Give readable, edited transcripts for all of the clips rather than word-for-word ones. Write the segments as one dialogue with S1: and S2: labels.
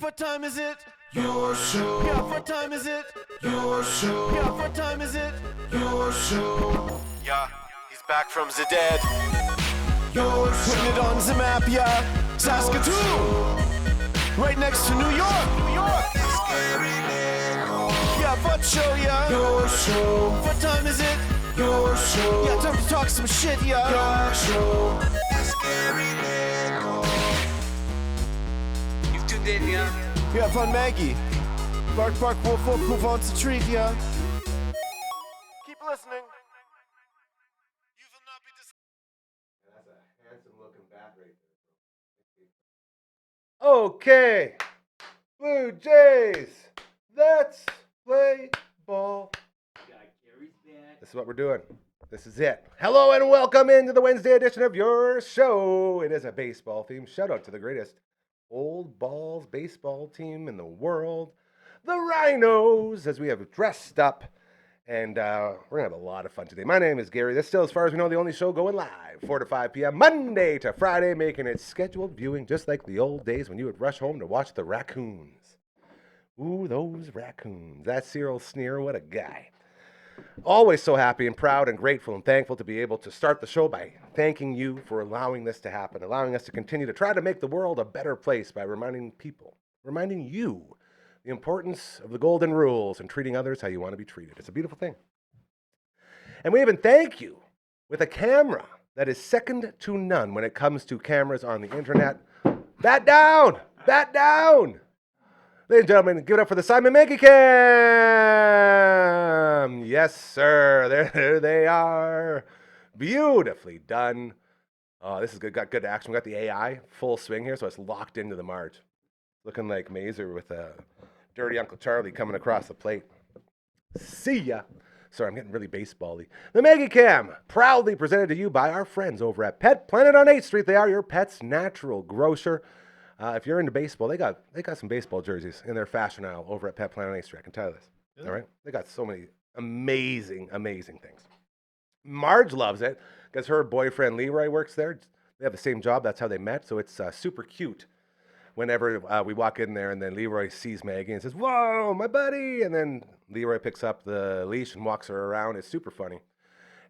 S1: what time is it? Your show. Yeah, what time is it? Your show. Yeah, what time is it? Your show. Yeah, he's back from the dead. Your show. Putting it on the map, yeah. Saskatoon. Right next to New York. New York. Yeah, what show, yeah. Your show. What time is it? Your show. Yeah, time to talk some shit, yeah. Your show.
S2: You've tuned in, yeah.
S1: Yeah, fun Maggie. Bark, bark, wolf, wolf, move on to treat, yeah. Keep listening. You will not be
S3: That's a handsome looking bat right there. Okay, Blue Jays, let's play ball. This is what we're doing. This is it. Hello and welcome into the Wednesday edition of your show. It is a baseball theme. Shout out to the greatest old balls baseball team in the world, the Rhinos, as we have dressed up. And we're going to have a lot of fun today. My name is Gary. This is still, as far as we know, the only show going live, 4 to 5 p.m., Monday to Friday, making it scheduled viewing just like the old days when you would rush home to watch the Raccoons. Ooh, those Raccoons. That Cyril Sneer, what a guy. Always so happy and proud and grateful and thankful to be able to start the show by thanking you for allowing this to happen, allowing us to continue to try to make the world a better place by reminding you the importance of the golden rules and treating others how you want to be treated. It's a beautiful thing. And we even thank you with a camera that is second to none when it comes to cameras on the internet. Bat down! Bat down! Ladies and gentlemen, give it up for the Simon Mankey Cam! Yes, sir. There they are. Beautifully done. Oh, this is good. Got good action. We got the AI full swing here, so it's locked into the march. Looking like Mazer with a dirty Uncle Charlie coming across the plate. See ya. Sorry, I'm getting really baseball-y. The Maggie Cam, proudly presented to you by our friends over at Pet Planet on 8th Street. They are your pet's natural grocer. If you're into baseball, they got some baseball jerseys in their fashion aisle over at Pet Planet on 8th Street. I can tell you this. Yeah. All right? They got so many amazing, amazing things. Marge loves it because her boyfriend Leroy works there. They have the same job. That's how they met. So it's super cute. Whenever we walk in there and then Leroy sees Maggie and says, "Whoa, my buddy!" And then Leroy picks up the leash and walks her around. It's super funny.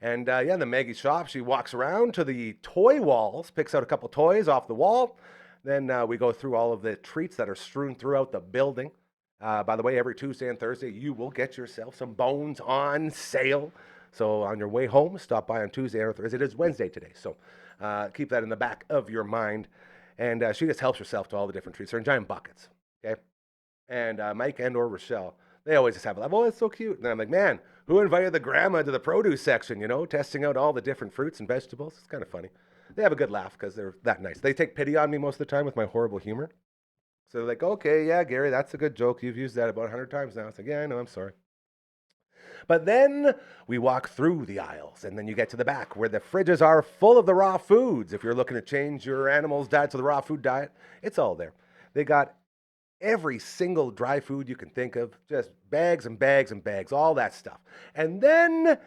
S3: And the Maggie shop, she walks around to the toy walls, picks out a couple toys off the wall. Then we go through all of the treats that are strewn throughout the building. By the way, every Tuesday and Thursday, you will get yourself some bones on sale. So on your way home, stop by on Tuesday or Thursday. It is Wednesday today, so keep that in the back of your mind. And she just helps herself to all the different treats. They're in giant buckets, okay? And Mike and or Rochelle, they always just have a laugh. Oh, it's so cute. And I'm like, man, who invited the grandma to the produce section, testing out all the different fruits and vegetables? It's kind of funny. They have a good laugh because they're that nice. They take pity on me most of the time with my horrible humor. So they're like, okay, yeah, Gary, that's a good joke. You've used that about 100 times now. It's like, yeah, I know, I'm sorry. But then we walk through the aisles, and then you get to the back where the fridges are full of the raw foods. If you're looking to change your animal's diet to the raw food diet, it's all there. They got every single dry food you can think of, just bags and bags and bags, all that stuff. And then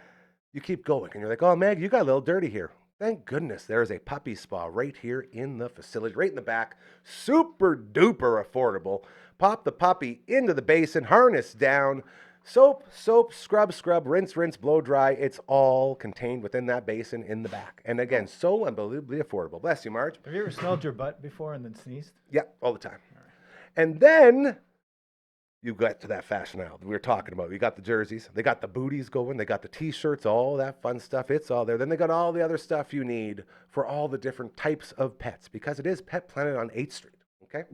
S3: you keep going, and you're like, oh, Meg, you got a little dirty here. Thank goodness there's a puppy spa right here in the facility, right in the back. Super duper affordable. Pop the puppy into the basin, harness down. Soap, scrub, rinse, blow dry. It's all contained within that basin in the back. And again, so unbelievably affordable. Bless you, Marge.
S4: Have you ever smelled your butt before and then sneezed?
S3: Yeah, all the time. All right. And then you got to that fashion aisle that we were talking about. You got the jerseys. They got the booties going. They got the T-shirts, all that fun stuff. It's all there. Then they got all the other stuff you need for all the different types of pets because it is Pet Planet on 8th Street, okay?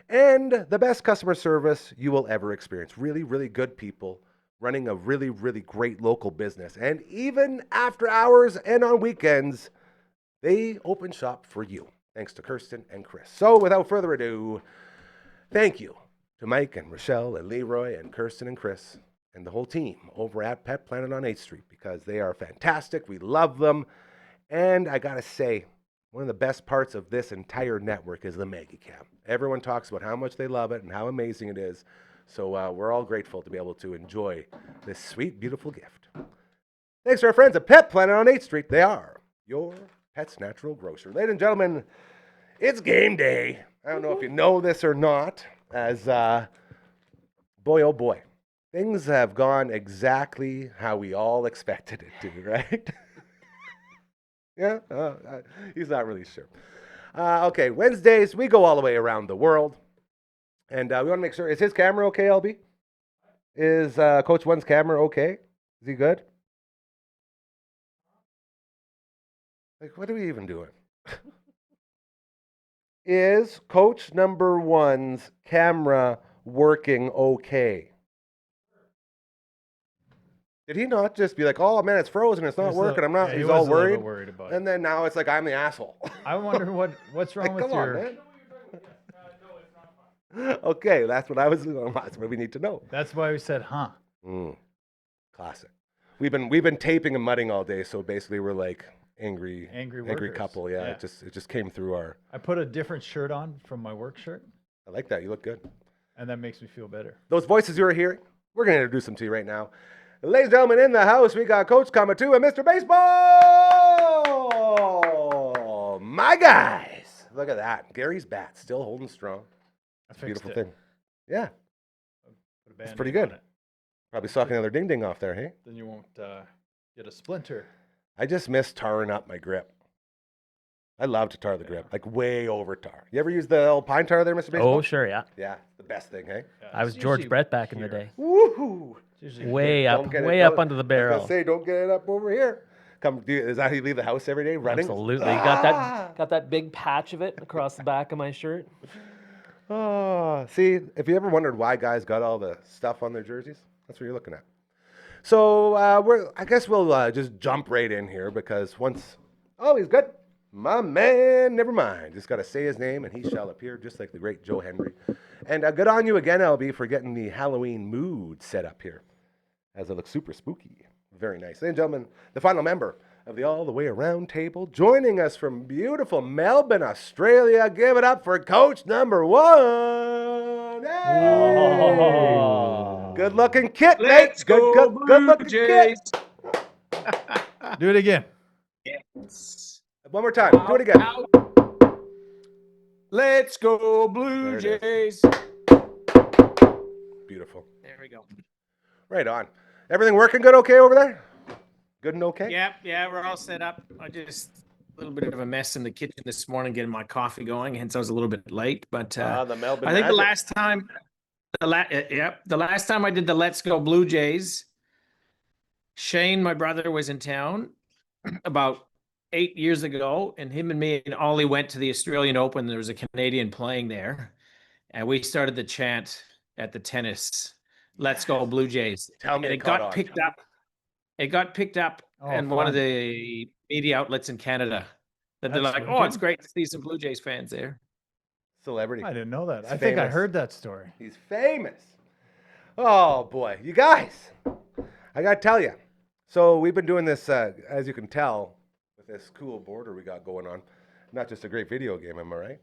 S3: And the best customer service you will ever experience. Really, really good people running a really, really great local business. And even after hours and on weekends, they open shop for you, thanks to Kirsten and Chris. So without further ado, thank you to Mike and Rochelle and Leroy and Kirsten and Chris and the whole team over at Pet Planet on 8th Street because they are fantastic. We love them. And I got to say, one of the best parts of this entire network is the Maggie Cam. Everyone talks about how much they love it and how amazing it is. So we're all grateful to be able to enjoy this sweet, beautiful gift. Thanks to our friends at Pet Planet on 8th Street. They are your pet's natural grocer. Ladies and gentlemen, it's game day. I don't know if you know this or not, as boy, oh boy, things have gone exactly how we all expected it to, right? Yeah, he's not really sure. Okay, Wednesdays, we go all the way around the world. And we want to make sure, is his camera okay, LB? Is Coach One's camera okay? Is he good? Like, what are we even doing? Is Coach number one's camera working okay? Did he not just be like, oh man, it's frozen, it's not working, I'm not,
S4: Yeah, he
S3: he's
S4: was
S3: all
S4: a little
S3: worried?
S4: bit worried about
S3: And
S4: it.
S3: then now it's like, I'm the asshole.
S4: I wonder what's wrong
S3: Like,
S4: with
S3: come on,
S4: your.
S3: man. Okay, that's what that's what we need to know.
S4: That's why we said, huh?
S3: Classic. We've been taping and mudding all day, so basically we're like angry
S4: workers.
S3: couple. Yeah,
S4: Yeah.
S3: it just came through our.
S4: I put a different shirt on from my work shirt,
S3: I like that. You look good.
S4: and that makes me feel better.
S3: Those voices you were hearing, we're gonna introduce them to you right now. Ladies and gentlemen, in the house, we got Coach Kamatu and Mr. Baseball. My guys, look at that. Gary's bat still holding strong. That's a beautiful thing. Yeah,
S4: Put a
S3: it's
S4: Band-Aid
S3: pretty good.
S4: on it.
S3: Probably sucking another ding ding off there, hey?
S4: Then you won't get a splinter.
S3: I just miss tarring up my grip. I love to tar the grip, like way over tar. You ever use the old pine tar there, Mr. Baseball?
S2: Oh, sure, yeah.
S3: Yeah, the best thing, hey?
S4: Yeah,
S2: I was
S4: it's
S2: George
S4: usually
S2: Brett back in the
S4: here.
S2: day.
S3: Woohoo!
S4: It's usually
S2: Way
S4: here.
S2: up,
S3: Don't get it-
S2: way up
S3: don't-
S2: under the
S3: I was
S2: barrel.
S3: gonna say, don't get it up over here. Come, is that how you leave the house every day, running?
S2: Absolutely.
S3: Ah!
S2: Got that big patch of it across the back of my shirt.
S3: Oh, see, if you ever wondered why guys got all the stuff on their jerseys, that's what you're looking at. So I guess we'll just jump right in here because oh, he's good. My man, never mind. Just got to say his name and he shall appear just like the great Joe Henry. And good on you again, LB, for getting the Halloween mood set up here as it looks super spooky. Very nice. Ladies and gentlemen, the final member of the All the Way Around table, joining us from beautiful Melbourne, Australia. Give it up for Coach number one. Hey!
S2: Oh.
S3: Good looking kit, mate.
S5: Let's
S3: Good
S5: go, Blue
S3: looking
S5: Jays.
S3: kit.
S4: Do it again.
S5: Yes.
S3: One more time. Do it again.
S5: Let's go,
S3: There
S5: Blue
S3: it is.
S5: Jays.
S3: Beautiful.
S5: There we go.
S3: Right on. Everything working good okay over there? Good and okay?
S5: Yeah, we're all set up. I just a little bit of a mess in the kitchen this morning getting my coffee going, hence I was a little bit late. But
S3: The Melbourne
S5: I think the
S3: Magic.
S5: last time, the last time I did the Let's Go Blue Jays, Shane, my brother, was in town about 8 years ago, and him and me and Ollie went to the Australian Open. There was a Canadian playing there, and we started the chant at the tennis, "Let's go Blue Jays."
S3: Tell me
S5: And
S3: it
S5: it
S3: caught
S5: got
S3: on.
S5: picked up. It got picked up
S4: Oh,
S5: in one of
S4: fun.
S5: the media outlets in Canada. That they're
S4: That's
S5: like,
S4: wicked.
S5: "Oh, it's great to see some Blue Jays fans there."
S3: Celebrity.
S4: I didn't know that.
S3: It's
S4: I think I
S3: famous.
S4: heard that story.
S3: He's famous. Oh boy, you guys, I gotta tell you. So we've been doing this, as you can tell, with this cool border we got going on. Not just a great video game, am I right?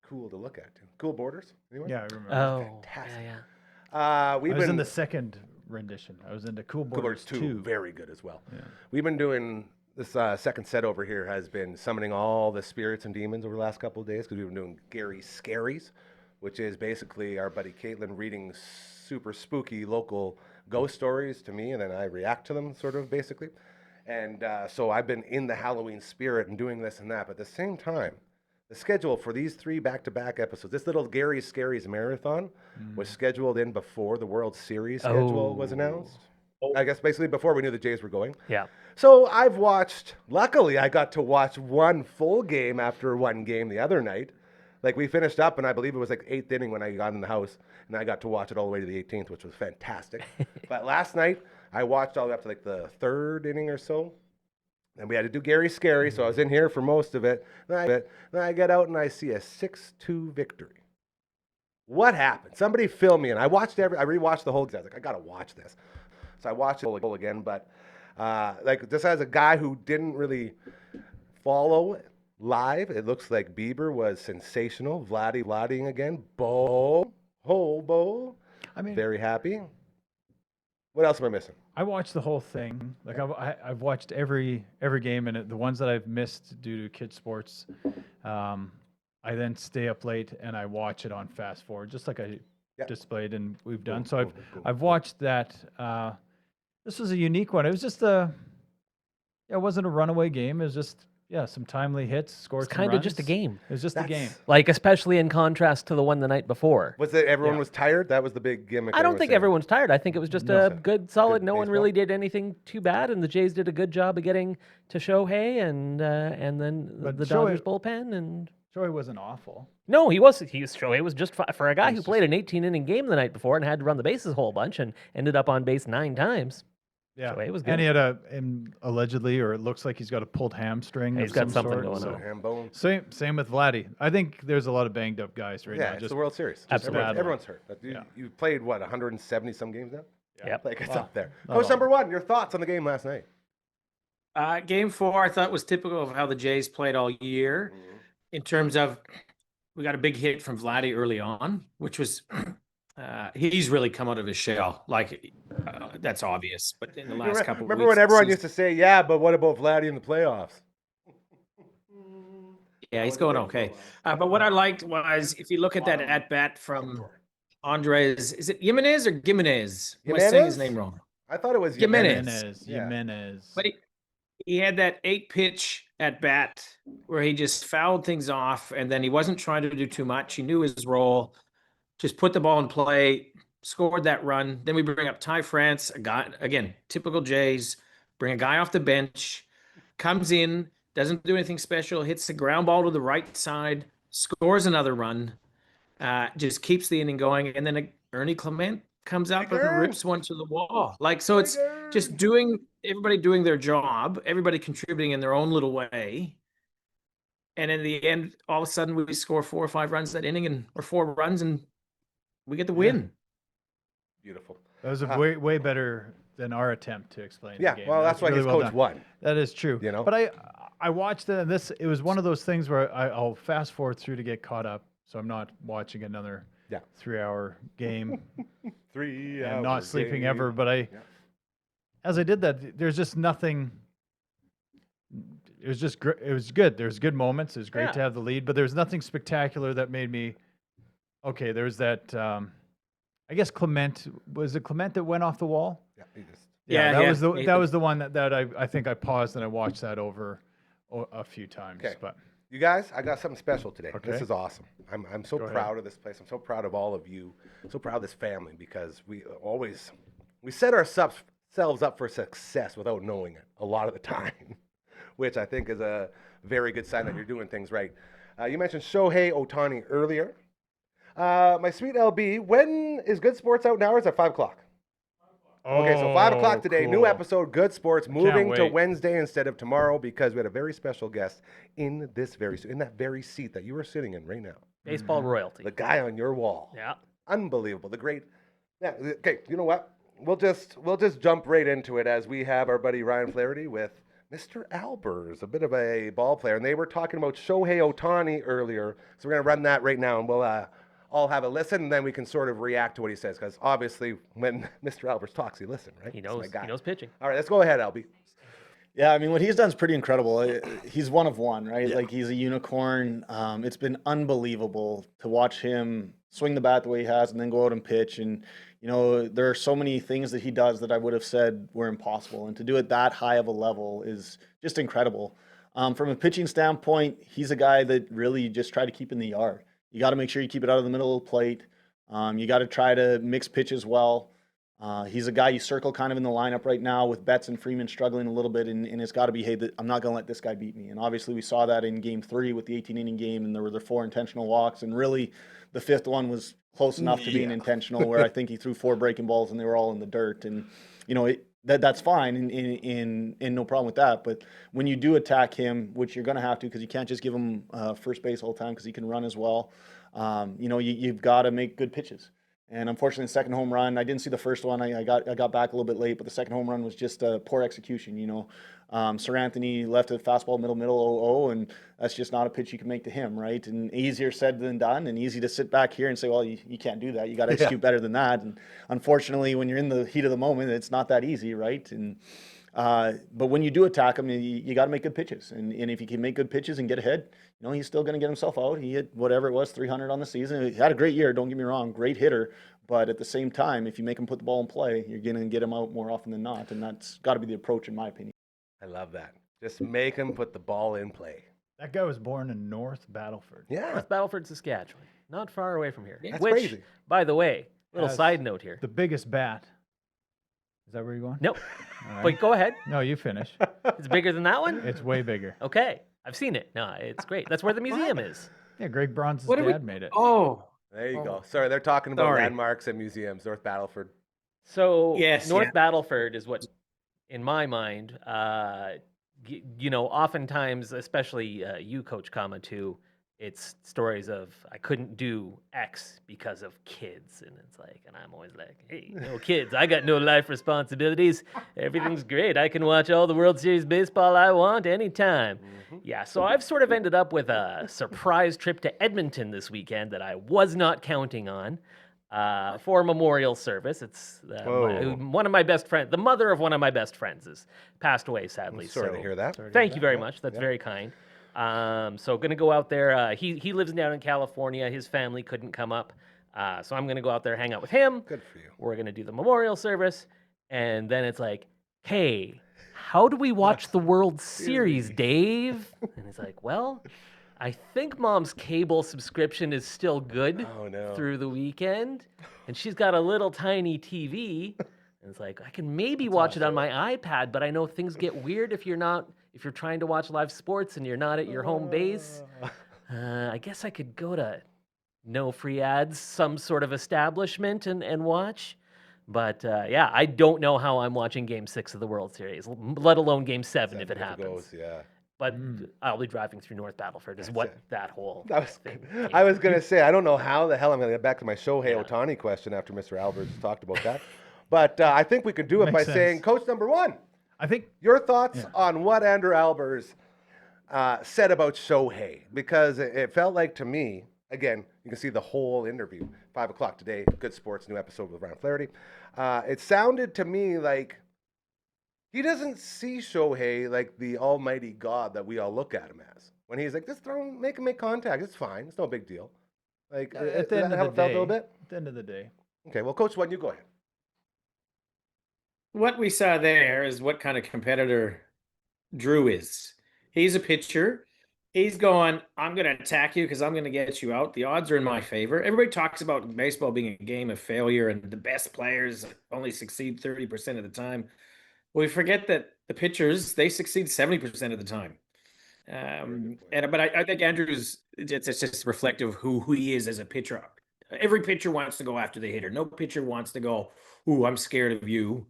S3: Cool to look at too. Cool borders. Anyone?
S4: Yeah, I remember.
S2: Oh,
S3: Fantastic.
S2: yeah.
S3: We've
S4: I was
S3: been
S4: in the second rendition. I was into Cool
S3: Cool
S4: Borders
S3: Borders 2, very good as well.
S4: Yeah.
S3: We've been doing this second set over here has been summoning all the spirits and demons over the last couple of days because we've been doing Gary's Scaries, which is basically our buddy Caitlin reading super spooky local ghost stories to me, and then I react to them, sort of basically. And so I've been in the Halloween spirit and doing this and that, but at the same time, the schedule for these 3 back-to-back episodes, this little Gary's Scaries marathon was scheduled in before the World Series schedule was announced. I guess basically before we knew the Jays were going.
S2: Yeah.
S3: So luckily I got to watch one full game after one game the other night. Like we finished up and I believe it was like 8th inning when I got in the house and I got to watch it all the way to the 18th, which was fantastic. But last night I watched all the way up to like the 3rd inning or so. And we had to do Gary Scary, so I was in here for most of it. Then I get out and I see a 6-2 victory. What happened? Somebody film me, and I rewatched the whole. I was like, I gotta watch this. So I watched it again, but like this as a guy who didn't really follow live, it looks like Bieber was sensational. Vladdying again. Hobo.
S4: I mean,
S3: Very happy. What else am I missing?
S4: I watched the whole thing. Like I've watched every game, and the ones that I've missed due to kids sports, I then stay up late and I watch it on fast forward, just like I
S3: Yeah.
S4: displayed and we've done.
S3: Boom,
S4: So
S3: boom, boom,
S4: I've
S3: boom.
S4: watched that. This was a unique one. It was just it wasn't a runaway game. It was just some timely hits, scored
S2: It's
S4: some
S2: kind of just a
S4: runs.
S2: game.
S4: It was just a game.
S3: That's-
S2: Like, especially in contrast to the one the night before.
S3: Was it everyone
S4: Yeah.
S3: was tired? That was the big gimmick.
S2: I don't
S3: was
S2: think
S3: saying.
S2: everyone's tired. I think it was just
S4: No.
S2: a good, solid.
S3: Good
S2: No one
S3: baseball.
S2: really did anything too bad, and the Jays did a good job of getting to Shohei and then
S4: But
S2: the
S4: Shohei-
S2: Dodgers bullpen. And
S4: Joey wasn't awful.
S2: no, Shohei was just for a guy who
S4: He's
S2: played an 18-inning game the night before and had to run the bases a whole bunch and ended up on base 9 times.
S4: Yeah,
S2: Shohei was
S4: and he
S2: good.
S4: had allegedly, or it looks like he's got a pulled hamstring.
S2: He's
S4: of
S2: got
S4: some
S2: something
S4: sort,
S2: going
S4: so-
S2: on.
S3: Ham bone.
S4: Same with Vladdy. I think there's a lot of banged up guys right
S3: Yeah,
S4: now.
S3: it's the World Series. Just
S2: Absolutely.
S3: everyone's hurt.
S4: Yeah.
S3: You played what 170 some games now.
S2: Yep.
S3: Like it's
S4: Wow.
S3: up there.
S4: Not
S3: Coach
S4: all.
S3: number 1, your thoughts on the game last night?
S5: Game 4, I thought was typical of how the Jays played all year in terms of we got a big hit from Vladdy early on, which was he's really come out of his shell. Like that's obvious. But in the last couple of
S3: Remember
S5: weeks,
S3: when everyone
S5: he's-
S3: used to say, "Yeah, but what about Vladdy in the playoffs?"
S5: yeah, he's going okay. But what I liked was if you look at that at bat from Andres, is it Jimenez or Gimenez? Am I saying his
S3: Jimenez?
S5: name wrong?
S3: I thought it was
S5: Jimenez.
S4: Jimenez.
S5: But he had that 8-pitch at bat where he just fouled things off, and then he wasn't trying to do too much. He knew his role, just put the ball in play, scored that run. Then we bring up Ty France, a guy, again, typical Jays, bring a guy off the bench, comes in, doesn't do anything special, hits the ground ball to the right side, scores another run, just keeps the inning going. And then Ernie Clement comes up
S3: Big
S5: and
S3: Ern.
S5: rips one to the wall. Like, so it's
S3: Big
S5: just everybody doing their job, everybody contributing in their own little way. And in the end, all of a sudden we score 4 or 5 runs that inning or 4 runs and we get the win.
S3: Beautiful.
S4: That was way better than our attempt to explain.
S3: Yeah,
S4: the game.
S3: well,
S4: That
S3: that's
S4: was
S3: why
S4: really
S3: he's
S4: well
S3: coach
S4: done.
S3: 1.
S4: That is true.
S3: You know?
S4: But I watched it, and it was one of those things where I'll fast forward through to get caught up, so I'm not watching another 3-hour game
S3: 3
S4: and not
S3: hours
S4: sleeping
S3: game.
S4: ever. But as I did that, there's just nothing. It was just it was good. There's good moments. It was great
S2: Yeah.
S4: to have the lead, but there's nothing spectacular that made me. Okay, there's that. I guess Clement that went off the wall.
S3: Yeah, he just-
S5: Yeah,
S4: that
S5: yeah,
S4: was that
S5: Nathan.
S4: was the one that I think I paused and I watched that over a few times.
S3: Okay.
S4: But
S3: You guys, I got something special today. This
S4: Okay.
S3: is awesome. I'm so
S4: Go ahead.
S3: proud of this place. I'm so proud of all of you. So proud of this family because we set ourselves up for success without knowing it a lot of the time, which I think is a very good sign that you're doing things right. You mentioned Shohei Ohtani earlier. My sweet LB, when is Good Sports out now or is it 5 o'clock? Okay, so 5 o'clock today, new
S4: cool.
S3: episode, Good Sports, moving to
S4: wait.
S3: Wednesday instead of tomorrow because we had a very special guest in that very seat that you are sitting in right now.
S2: Baseball royalty.
S3: The guy on your wall.
S2: Yeah.
S3: Unbelievable. The great. Yeah. Okay. You know what? We'll just jump right into it as we have our buddy Ryan Flaherty with Mr. Albers, a bit of a ball player, and they were talking about Shohei Ohtani earlier. So we're gonna run that right now, and we'll all have a listen, and then we can sort of react to what he says, because obviously when Mr. Albers talks, you listen, right?
S2: He
S3: That's my
S2: knows.
S3: guy.
S2: He knows pitching.
S3: All right, let's go ahead, Albie.
S6: Yeah, I mean, what he's done is pretty incredible. He's one of one, right? Like, he's a unicorn. It's been unbelievable to watch him swing the bat the way he has and then go out and pitch. And, you know, there are so many things that he does that I would have said were impossible. And to do it that high of a level is just incredible. From a pitching standpoint, he's a guy that really just try to keep in the yard. You got to make sure you keep it out of the middle of the plate. You got to try to mix pitches well. He's a guy you circle kind of in the lineup right now with Betts and Freeman struggling a little bit, and it's got to be, hey, I'm not going to let this guy beat me. And obviously we saw that in Game 3 with the 18-inning game, and there were the 4 intentional walks, and really the 5th one was close enough to being intentional, where I think he threw 4 breaking balls and they were all in the dirt. And, you know, that's fine and no problem with that. But when you do attack him, which you're going to have to because you can't just give him first base all the time because he can run as well, you know, you've got to make good pitches. And unfortunately, the second home run, I didn't see the first one. I got back a little bit late, but the second home run was just poor execution. You know, Sir Anthony left a fastball middle, and that's just not a pitch you can make to him, right? And easier said than done, and easy to sit back here and say, well, you can't do that. You got to execute better than that. And unfortunately, when you're in the heat of the moment, it's not that easy, right? And But when you do attack him, you got to make good pitches. And if you can make good pitches and get ahead, he's still going to get himself out. He hit whatever it was, 300 on the season. He had a great year, don't get me wrong, great hitter. But at the same time, if you make him put the ball in play, you're going to get him out more often than not. And that's got to be the approach, in my opinion.
S3: I love that. Just make him put the ball in play.
S4: That guy was born in North Battleford.
S3: Yeah.
S2: North Battleford, Saskatchewan, not far away from here.
S3: That's
S2: Which,
S3: crazy.
S2: by the way, little
S4: Has
S2: side note here.
S4: The biggest bat. Is that where you're going?
S2: Nope.
S4: All right.
S2: But go ahead.
S4: No, you finish.
S2: It's bigger than that one?
S4: It's way bigger.
S2: Okay. I've seen it. No, it's great. That's where the museum is.
S4: Yeah, Greg Bronze's
S5: What do we-
S4: dad made it.
S5: Oh,
S3: There you
S5: Oh.
S3: go. Sorry, they're talking about
S5: Sorry.
S3: landmarks and museums, North Battleford.
S2: So
S5: Yes,
S2: North
S5: yeah.
S2: Battleford is what, in my mind, oftentimes, especially you, Coach Kama, too, it's stories of I couldn't do X because of kids, and it's like, and I'm always like, hey, no kids, I got no life responsibilities. Everything's great. I can watch all the World Series baseball I want anytime. Yeah, so I've sort of ended up with a surprise trip to Edmonton this weekend that I was not counting on. For a memorial service. It's
S3: Whoa.
S2: one of my best friends, the mother of one of my best friends, has passed away sadly.
S3: Sorry to
S2: so
S3: hear that.
S2: thank you very much. That's very kind. So going to go out there. He lives down in California. His family couldn't come up, so I'm going to go out there, hang out with him.
S3: Good for you.
S2: We're going to do the memorial service, and then it's like, hey, how do we watch the World Series, Dave? And he's like, well, I think Mom's cable subscription is still good
S3: Oh, no.
S2: through the weekend, and she's got a little tiny TV. And it's like, I can maybe watch it on my iPad, but I know things get weird if you're trying to watch live sports and you're not at your home base. I guess I could go to no free ads, some sort of establishment and watch. But yeah, I don't know how I'm watching Game 6 of the World Series, let alone Game 7 if it happens.
S3: Goes, yeah.
S2: But I'll be driving through North Battleford is what that whole thing came
S3: I was
S2: from.
S3: going to say, I don't know how the hell I'm going to get back to my Shohei Ohtani question after Mr. Albers talked about that. But I think we could do it
S4: Makes
S3: by saying,
S4: sense.
S3: Coach number one,
S4: I think
S3: your thoughts on what Andrew Albers said about Shohei? Because it felt like to me, again, you can see the whole interview, 5 o'clock today, Good Sports, new episode with Ryan Flaherty. It sounded to me like he doesn't see Shohei like the almighty God that we all look at him as. When he's like, just make him make contact. It's fine. It's no big deal. Like,
S4: at the end
S3: that
S4: of
S3: how
S4: the
S3: it felt a
S4: day,
S3: little bit?
S4: at the end of the day,
S3: Okay, well, Coach One, you go ahead.
S5: what we saw there is what kind of competitor Drew is. He's a pitcher. He's going, I'm going to attack you because I'm going to get you out. The odds are in my favor. Everybody talks about baseball being a game of failure and the best players only succeed 30% of the time. Well, we forget that the pitchers, they succeed 70% of the time. But I think Andrew's, it's just reflective of who he is as a pitcher. Every pitcher wants to go after the hitter. No pitcher wants to go, ooh, I'm scared of you.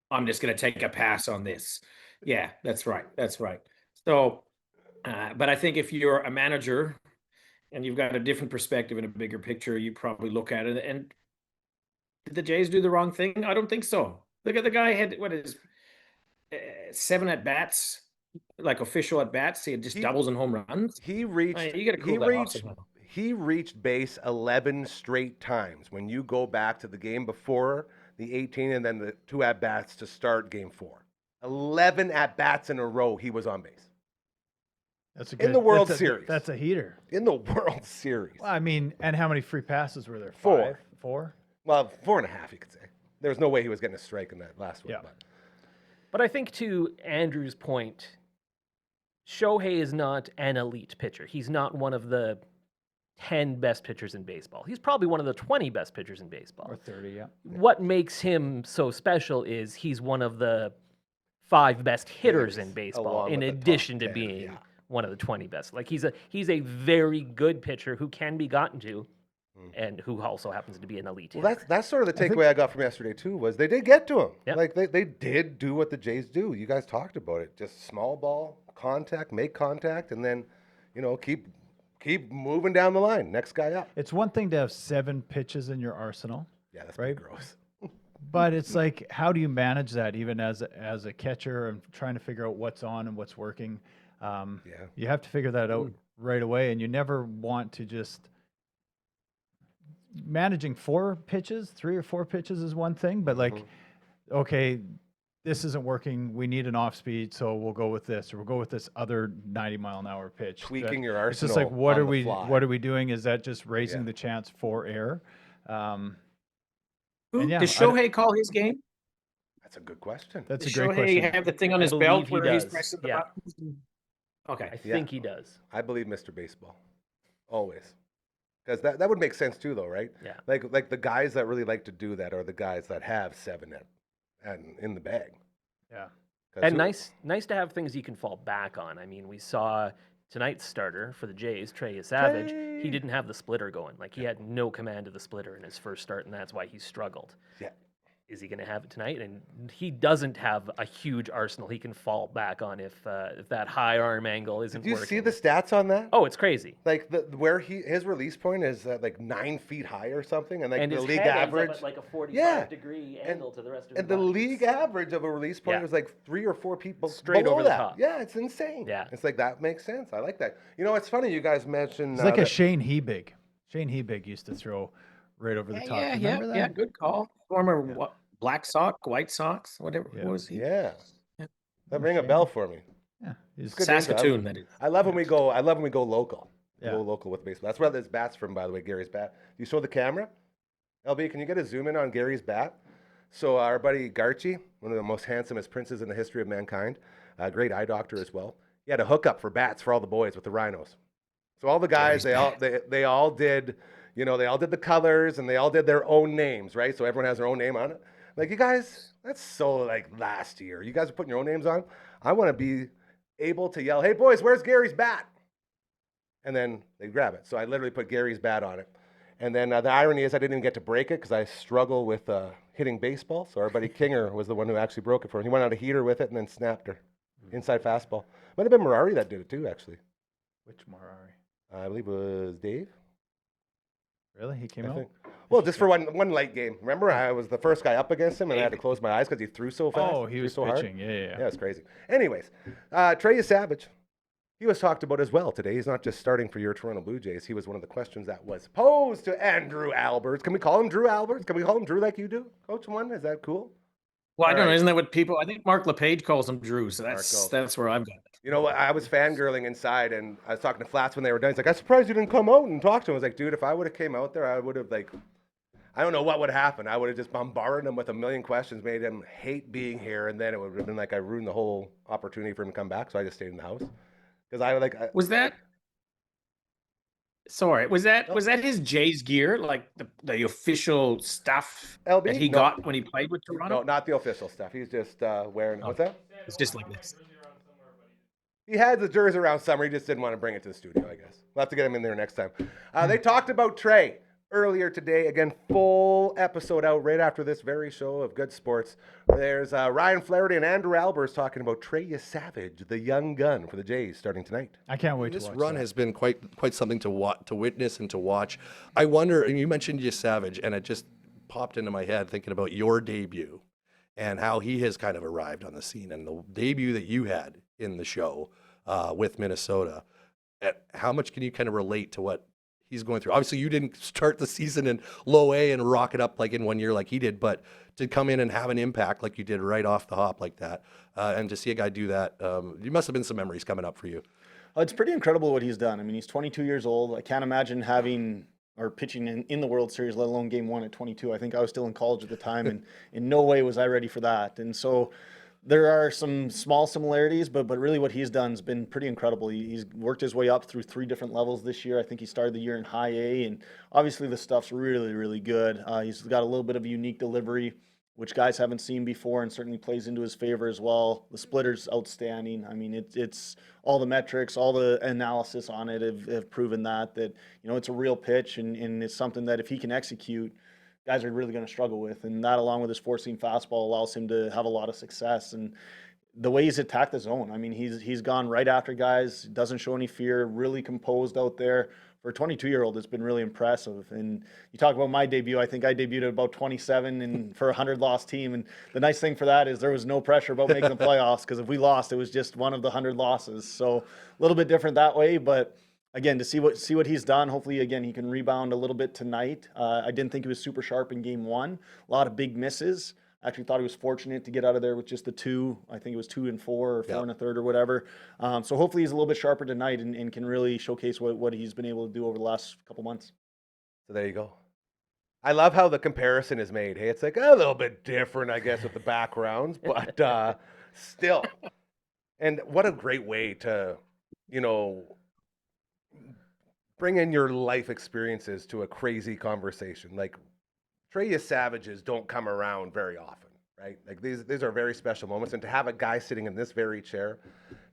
S5: I'm just going to take a pass on this. Yeah, that's right. That's right. So, but I think if you're a manager and you've got a different perspective and a bigger picture, you probably look at it and did the Jays do the wrong thing? I don't think so. Look at the guy had, 7 at bats, like official at bats. He had just doubles and home runs.
S3: He reached.
S5: You gotta cool that off somehow.
S3: He reached base 11 straight times. When you go back to the game before the 18 and then the 2 at bats to start game 4, 11 at bats in a row, he was on base.
S4: that's a
S3: In
S4: good,
S3: the World
S4: that's a-
S3: Series.
S4: That's a heater.
S3: In the World Series.
S4: Well, I mean, and how many free passes were there?
S3: 4.
S4: 5? 4?
S3: Well, 4.5, you could say. There's no way he was getting a strike in that last one.
S4: Yeah.
S2: But I think to Andrew's point, Shohei is not an elite pitcher. He's not one of the 10 best pitchers in baseball. He's probably one of the 20 best pitchers in baseball.
S4: Or 30, yeah.
S2: What makes him so special is he's one of the 5 best hitters in baseball,
S3: along
S2: in
S3: with the top
S2: addition to
S3: 10,
S2: being
S3: yeah.
S2: one of the 20 best. Like he's a very good pitcher who can be gotten to, and who also happens to be an elite
S3: Well,
S2: hitter.
S3: that's sort of the takeaway I got from yesterday too. Was they did get to him.
S2: Yep.
S3: Like they did do what the Jays do. You guys talked about it. Just small ball contact, make contact, and then keep moving down the line. Next guy up.
S4: It's one thing to have 7 pitches in your arsenal,
S3: Yeah, that's
S4: right?
S3: pretty gross.
S4: but it's like, how do you manage that even as a catcher and trying to figure out what's on and what's working? You have to figure that out right away, and you never want to just managing 4 pitches, 3 or 4 pitches is one thing, but like, okay, this isn't working. We need an off speed, so we'll go with this, or we'll go with this other 90-mile-an-hour pitch.
S3: Tweaking your
S4: It's just like,
S3: arsenal
S4: what
S3: on
S4: are
S3: the
S4: we
S3: fly.
S4: what are we doing? Is that just raising
S3: Yeah.
S4: the chance for error? And
S5: Does
S4: I don't-
S5: Shohei call his game?
S3: That's a good question.
S4: That's
S5: Does
S4: a great
S5: Shohei
S4: question.
S5: have the thing on
S2: I
S5: his
S2: believe
S5: belt
S2: he
S5: where he's
S2: does,
S5: pressing the
S2: yeah.
S5: buttons? Okay.
S2: I
S3: Yeah.
S2: think he does.
S3: I believe Mr. Baseball, always, because that would make sense too, though, right?
S2: Yeah.
S3: Like the guys that really like to do that are the guys that have 7 and in the bag.
S4: Yeah.
S3: 'Cause
S2: And
S3: who-
S2: nice to have things you can fall back on. I mean, we saw tonight's starter for the Jays, Trey Savage. He didn't have the splitter going. Like, he had no command of the splitter in his first start, and that's why he struggled.
S3: Yeah.
S2: Is he going to have it tonight? And he doesn't have a huge arsenal he can fall back on if that high arm angle isn't
S3: Did you
S2: working.
S3: see the stats on that?
S2: Oh, it's crazy.
S3: Like where his release point is at like 9 feet high or something, and like
S2: And
S3: the
S2: his
S3: league
S2: head ends up
S3: average.
S2: at like a 45
S3: Yeah.
S2: degree
S3: And-
S2: angle to the rest of
S3: And
S2: his
S3: the
S2: body.
S3: league average of a release point
S2: Yeah.
S3: was like 3 or 4 people
S2: Straight
S3: below
S2: over the
S3: that.
S2: top.
S3: Yeah, it's insane.
S2: Yeah.
S3: It's like that makes sense. I like that. You know, it's funny you guys mentioned.
S4: It's like a
S3: that-
S4: Shane Hebig. Shane Hebig used to throw right over the top.
S5: Yeah,
S4: Remember that?
S5: yeah, good call. Former Black Sox, White Sox, whatever.
S4: Yeah.
S5: What was he?
S3: Yeah.
S5: Yeah.
S3: That ring a bell for me.
S4: Yeah. He's
S3: Good names.
S5: Saskatoon, that is.
S3: I love when we go. I love when we go local.
S4: Yeah.
S3: Go local with baseball. That's where this bat's from, by the way. Gary's bat. You show the camera. LB, can you get a zoom in on Gary's bat? So our buddy Garchi, one of the most handsomest princes in the history of mankind, a great eye doctor as well. He had a hookup for bats for all the boys with the rhinos. So all the guys, they all did, you know, they all did the colors and they all did their own names, right? So everyone has their own name on it. Like, you guys, that's so like last year. You guys are putting your own names on. I want to be able to yell, "Hey boys, where's Gary's bat?" And then they grab it. So I literally put Gary's bat on it. And then the irony is I didn't even get to break it because I struggle with hitting baseball. So our buddy Kinger was the one who actually broke it for him. He went on a heater with it and then snapped her. Inside fastball. Might have been Mirari that did it too, actually.
S4: Which Morari?
S3: I believe it was Dave.
S4: Really? He came
S3: I
S4: out?
S3: think. Well, just for one light game. Remember, I was the first guy up against him, and I had to close my eyes because he threw so fast.
S4: Oh, he
S3: threw
S4: was
S3: so hard.
S4: pitching. Yeah.
S3: Yeah, it's crazy. Anyways, Trey Savage, he was talked about as well today. He's not just starting for your Toronto Blue Jays. He was one of the questions that was posed to Andrew Alberts. Can we call him Drew Alberts? Can we call him Drew like you do? Coach one, is that cool?
S5: Well, I
S3: All
S5: don't know.
S3: right.
S5: Isn't that what people? I think Mark LePage calls him Drew. So
S3: Mark
S5: that's
S3: calls-
S5: that's where I've got it.
S3: You know what? I was fangirling inside, and I was talking to Flats when they were done. He's like, "I'm surprised you didn't come out and talk to him." I was like, "Dude, if I would have came out there, I would have like, I don't know what would have happened. I would have just bombarded him with a million questions, made him hate being here, and then it would have been like I ruined the whole opportunity for him to come back. So I just stayed in the house because
S5: Was that? Sorry, was that his Jays gear, like the official stuff
S3: LB?
S5: that he
S3: No.
S5: got when he played with Toronto?
S3: No, not the official stuff. He's just wearing. What's that?
S5: It's just like this.
S3: He had the jersey around summer. He just didn't want to bring it to the studio, I guess. We'll have to get him in there next time. They talked about Trey earlier today. Again, full episode out right after this very show of Good Sports. There's Ryan Flaherty and Andrew Albers talking about Trey Savage, the young gun for the Jays, starting tonight.
S4: I can't wait
S7: This
S4: to watch
S7: run
S4: that.
S7: has been quite something to witness and to watch. I wonder, and you mentioned Savage, and it just popped into my head thinking about your debut and how he has kind of arrived on the scene, and the debut that you had in the show with Minnesota. How much can you kind of relate to what he's going through? Obviously, you didn't start the season in low A and rock it up like in 1 year like he did, but to come in and have an impact like you did right off the hop like that, and to see a guy do that, you must have been some memories coming up for you.
S6: It's pretty incredible what he's done. I mean, he's 22 years old. I can't imagine having or pitching in the World Series, let alone game one at 22. I think I was still in college at the time, and in no way was I ready for that. And so there are some small similarities, but really what he's done has been pretty incredible. He's worked his way up through 3 different levels this year. I think he started the year in high A, and obviously the stuff's really, really good. He's got a little bit of a unique delivery, which guys haven't seen before, and certainly plays into his favor as well. The splitter's outstanding. I mean, it's all the metrics, all the analysis on it have proven that you know, it's a real pitch, and it's something that if he can execute, guys are really going to struggle with. And that, along with his four-seam fastball, allows him to have a lot of success. And the way he's attacked the zone, I mean, he's gone right after guys, doesn't show any fear, really composed out there. For a 22-year-old, it's been really impressive. And you talk about my debut, I think I debuted at about 27 and for a 100-loss team. And the nice thing for that is there was no pressure about making the playoffs, because if we lost, it was just one of the 100 losses. So a little bit different that way, but again, to see what he's done, hopefully, again, he can rebound a little bit tonight. I didn't think he was super sharp in game one. A lot of big misses. Actually thought he was fortunate to get out of there with just the 2. I think it was 2 and 4 or 4 and a third or whatever. So hopefully he's a little bit sharper tonight and can really showcase what he's been able to do over the last couple months.
S3: So there you go. I love how the comparison is made. Hey, it's like a little bit different, I guess, with the backgrounds, but still. And what a great way to, bring in your life experiences to a crazy conversation. Like, Trey Savages don't come around very often, right? Like, these are very special moments. And to have a guy sitting in this very chair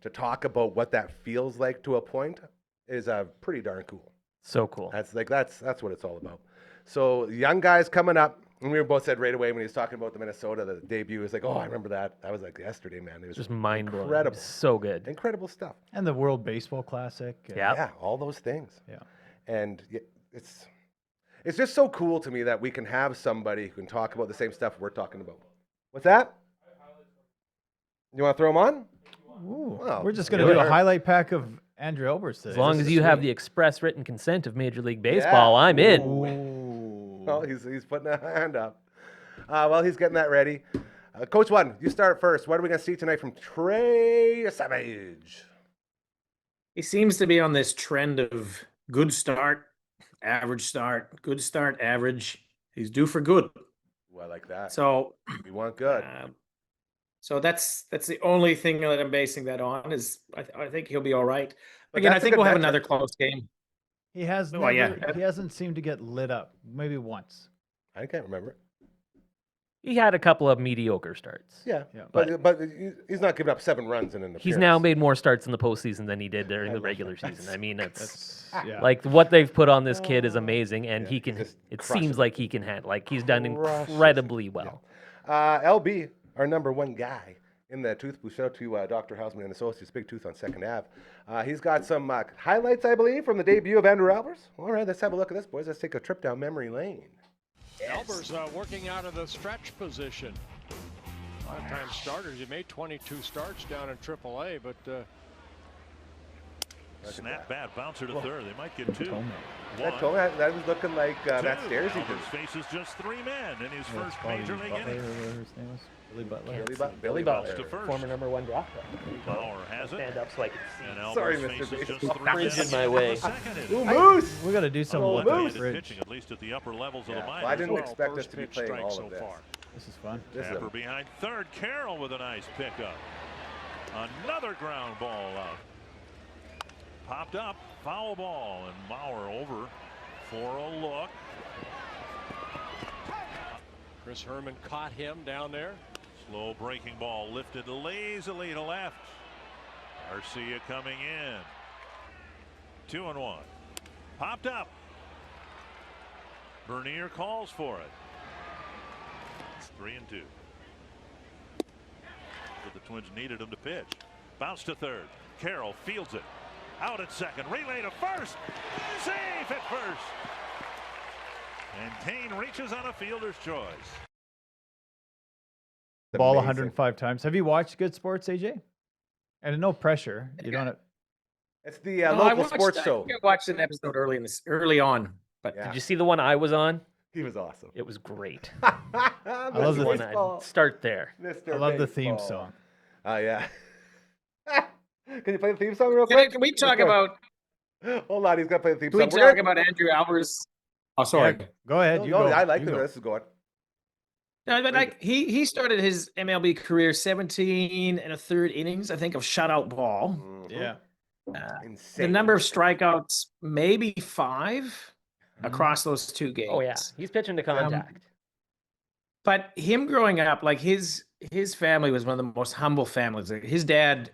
S3: to talk about what that feels like to a point is pretty darn cool.
S2: So cool.
S3: That's what it's all about. So young guys coming up, and we were both said right away when he was talking about the Minnesota, the debut, was like, oh, I remember that. That was like yesterday, man. It was
S2: Just mind blowing.
S3: incredible.
S2: So good.
S3: Incredible stuff.
S4: And the World Baseball Classic.
S2: Yeah.
S3: Yeah, all those things.
S4: Yeah.
S3: And it's just so cool to me that we can have somebody who can talk about the same stuff we're talking about. What's that? You want to throw them on?
S4: Ooh,
S3: Well,
S4: we're just going to do a
S3: sure.
S4: highlight pack of Andrew Alberts today.
S2: As long
S4: This
S2: as
S4: is
S2: you have
S4: sweet.
S2: the express written consent of Major League Baseball, I'm in.
S4: Ooh.
S3: Well, he's putting a hand up. While he's getting that ready. Coach One, you start first. What are we going to see tonight from Trey Savage?
S5: He seems to be on this trend of good start, good start, average. He's due for good.
S3: Ooh, I like that.
S5: So,
S3: We want good.
S5: so that's the only thing that I'm basing that on. Is I think he'll be all right.
S3: But
S5: Again, I
S3: that's a
S5: think
S3: good
S5: we'll have
S3: metric.
S5: another close game.
S4: He has
S5: Oh, yeah.
S4: he hasn't seemed to get lit up. Maybe once.
S3: I can't remember.
S2: He had a couple of mediocre starts.
S3: Yeah,
S4: Yeah.
S3: but he's not giving up 7 runs in an
S2: He's
S3: appearance.
S2: now made more starts in the postseason than he did during
S3: I
S2: the
S3: love
S2: regular
S3: that.
S2: season. I mean, it's
S4: Yeah.
S2: like what they've put on this kid is amazing, and
S3: Yeah,
S2: he can.
S3: just
S2: It
S3: crushes
S2: seems
S3: it.
S2: like he can handle. Like he's done
S3: Crushes it.
S2: incredibly well.
S3: LB, our number 1 guy in the Tooth Booth. Shout out to Dr. Hausman and Associates, Big Tooth on 2nd Ave. He's got some highlights, I believe, from the debut of Andrew Albers. All right, let's have a look at this, boys. Let's take a trip down memory lane.
S8: Albers working out of the stretch position. A lot of times starters. He made 22 starts down in AAA, but
S9: Snap bat, bouncer to third. They might get 2.
S3: That was looking like that stairs he did.
S9: Albers faces just 3 men in his
S4: Yeah,
S9: first
S4: it's probably
S9: major league
S4: Butler,
S9: inning.
S4: whatever his name was. Billy Butler.
S3: Billy
S2: Butler,
S9: Bounce to first.
S2: former number 1 draft pick.
S9: Bauer has it.
S2: Stand up so I can
S9: And
S2: see.
S9: Albers
S3: Sorry, Mr.
S9: faces just
S3: Baseball.
S9: 3 men
S2: Fringe in
S9: in
S2: my
S9: the
S2: way.
S9: second
S3: Ooh,
S9: inning.
S3: Moose!
S4: We got to do some
S3: Oh,
S4: with
S3: Moose.
S4: the fridge.
S9: Pitching, at least at the upper levels of
S3: Yeah,
S9: the
S3: well,
S9: minors.
S3: I didn't
S8: well,
S3: expect us
S8: first
S3: to be
S8: pitch
S3: playing
S8: strike
S3: all
S8: so
S3: of this.
S8: far.
S4: This is fun.
S3: This is
S9: Tapper behind third. Carroll with a nice pickup. Another ground ball out. Popped up, foul ball, and Bauer over for a look.
S8: Chris Herman caught him down there.
S9: Slow breaking ball lifted lazily to left. Garcia coming in. 2-1. Popped up. Bernier calls for it. It's 3-2. But the Twins needed him to pitch. Bounce to third. Carroll fields it. Out at second. Relay to first. Safe at first. And Kane reaches on a fielder's choice.
S4: Ball
S3: Amazing.
S4: 105 times. Have you watched Good Sports, AJ? And no pressure. You don't have.
S3: It's the
S5: No,
S3: local sports
S5: I
S3: show.
S5: think I watched an episode early on, but
S3: Yeah.
S2: Did you see the one I was on?
S3: He was awesome.
S2: It was great.
S3: I
S4: love the
S2: One I'd start there.
S3: Mr.
S4: I love the theme
S3: Baseball.
S4: song.
S3: Oh, yeah. Can you play the theme song real quick?
S5: can we talk about?
S3: Hold on, he's got to play the theme
S5: Can we
S3: song.
S5: talk about Andrew Albers? Oh, sorry.
S4: Yeah, go ahead. You
S3: No,
S4: go.
S3: I like
S4: You
S3: where
S4: go.
S3: this is going.
S5: No, but like he started his MLB career 17 and a third innings, I think, of shutout ball.
S4: Yeah.
S3: Insane.
S5: The number of strikeouts, maybe 5 across those 2 games.
S2: Oh yeah, he's pitching to contact.
S5: But him growing up, like his family was one of the most humble families. Like, his dad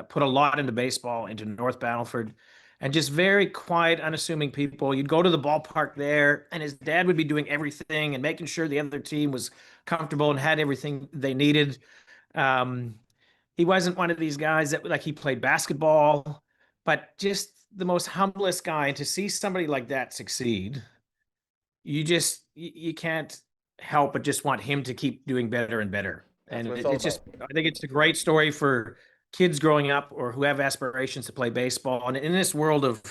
S5: put a lot into baseball, into North Battleford, and just very quiet, unassuming people. You'd go to the ballpark there, and his dad would be doing everything and making sure the other team was comfortable and had everything they needed. He wasn't one of these guys that like he played basketball, but just the most humblest guy. And to see somebody like that succeed, you can't help but just want him to keep doing better and better. And
S3: what it's all
S5: it's just, I think it's a great story for kids growing up or who have aspirations to play baseball. And in this world of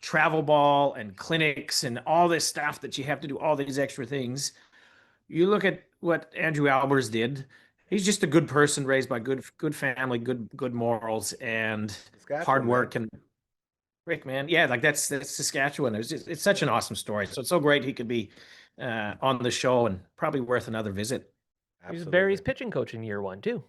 S5: travel ball and clinics and all this stuff that you have to do, all these extra things, you look at what Andrew Albers did. He's just a good person raised by good family, good morals, and
S3: Saskatchewan,
S5: hard
S3: man.
S5: work. And Rick, man, yeah, like that's Saskatchewan. It's such an awesome story. So it's so great he could be on the show and probably worth another visit.
S2: He was
S3: Absolutely.
S2: Barry's pitching coach in year 1 too.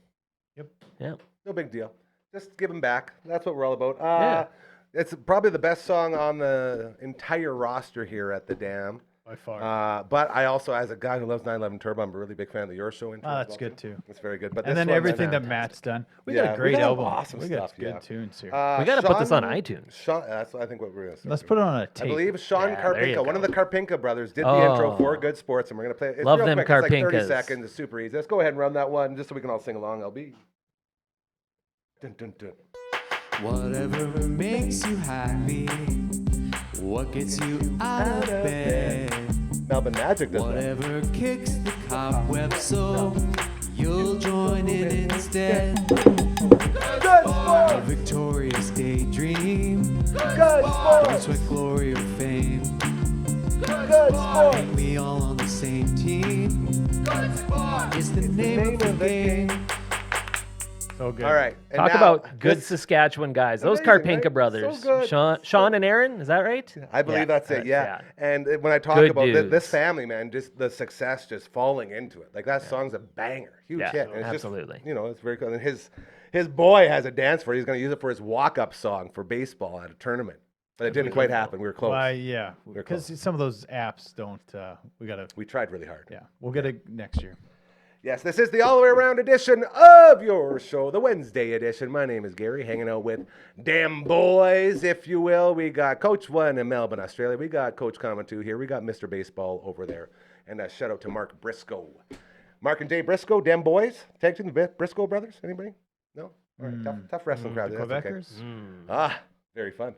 S4: Yep.
S2: Yeah.
S3: No big deal. Just give him back. That's what we're all about.
S2: Yeah.
S3: It's probably the best song on the entire roster here at the Dam.
S4: By far.
S3: But I also, as a guy who loves 911 Turbo, I'm a really big fan of the Your Show intro.
S4: That's good too.
S3: It's very good. But
S4: And
S3: this
S4: then
S3: one,
S4: everything
S3: man,
S4: that Matt's done. We
S3: Yeah,
S4: got a
S3: we
S4: great
S3: got
S4: album.
S3: awesome
S4: we got
S3: stuff,
S4: good
S3: yeah.
S4: tunes here.
S2: We gotta put this on
S3: Sean-
S2: iTunes.
S3: Sean, that's I think what we're gonna.
S4: Let's put it on a
S3: I
S4: tape.
S3: believe Sean
S2: Yeah, there you
S3: Karpinka, one of
S2: go.
S3: the Karpinka brothers, did the intro for
S2: Oh.
S3: Good Sports, and we're gonna play it. It's
S2: Love
S3: real
S2: them
S3: quick. It's like 30
S2: Karpinkas.
S3: seconds. It's super easy. Let's go ahead and run that one, just so we can all sing along. LB. Dun, dun, dun.
S1: Whatever makes you happy, what gets you out of bed,
S3: Melbourne Magic does that.
S1: whatever kicks the cobweb so you'll join in instead. A victorious daydream, don't sweat glory or fame. Ain't we all on the same team? It's the name of the game.
S4: So good.
S3: All right. and
S2: Talk
S3: now,
S2: about good
S3: this-
S2: Saskatchewan guys. Those
S3: Amazing,
S2: Karpinka
S3: right?
S2: brothers.
S3: So good.
S2: Sean and Aaron, is that right?
S3: I believe
S2: Yeah,
S3: that's it. Yeah.
S2: yeah.
S3: And when I talk
S2: Good
S3: about this
S2: dudes.
S3: family, man, just the success, just falling into it. Like that song's a banger, huge
S2: Yeah,
S3: hit. And it's
S2: absolutely.
S3: Just, it's very cool. And his boy has a dance for it. He's going to use it for his walk-up song for baseball at a tournament. But it didn't quite happen. We were close.
S4: Why, yeah,
S3: We're
S4: because
S3: close.
S4: some of those apps don't. We gotta.
S3: We tried really hard.
S4: Yeah, we'll get it next year.
S3: Yes, this is the all the way around edition of your show, the Wednesday edition. My name is Gary, hanging out with Damn Boys, if you will. We got Coach One in Melbourne, Australia. We got Coach Common 2 here. We got Mr. Baseball over there. And a shout out to Mark Briscoe. Mark and Jay Briscoe, Damn Boys. Tag team the Briscoe brothers. Anybody? No? All right, tough wrestling crowd.
S4: The
S3: That's okay.
S4: Quebecers.
S3: Very fun.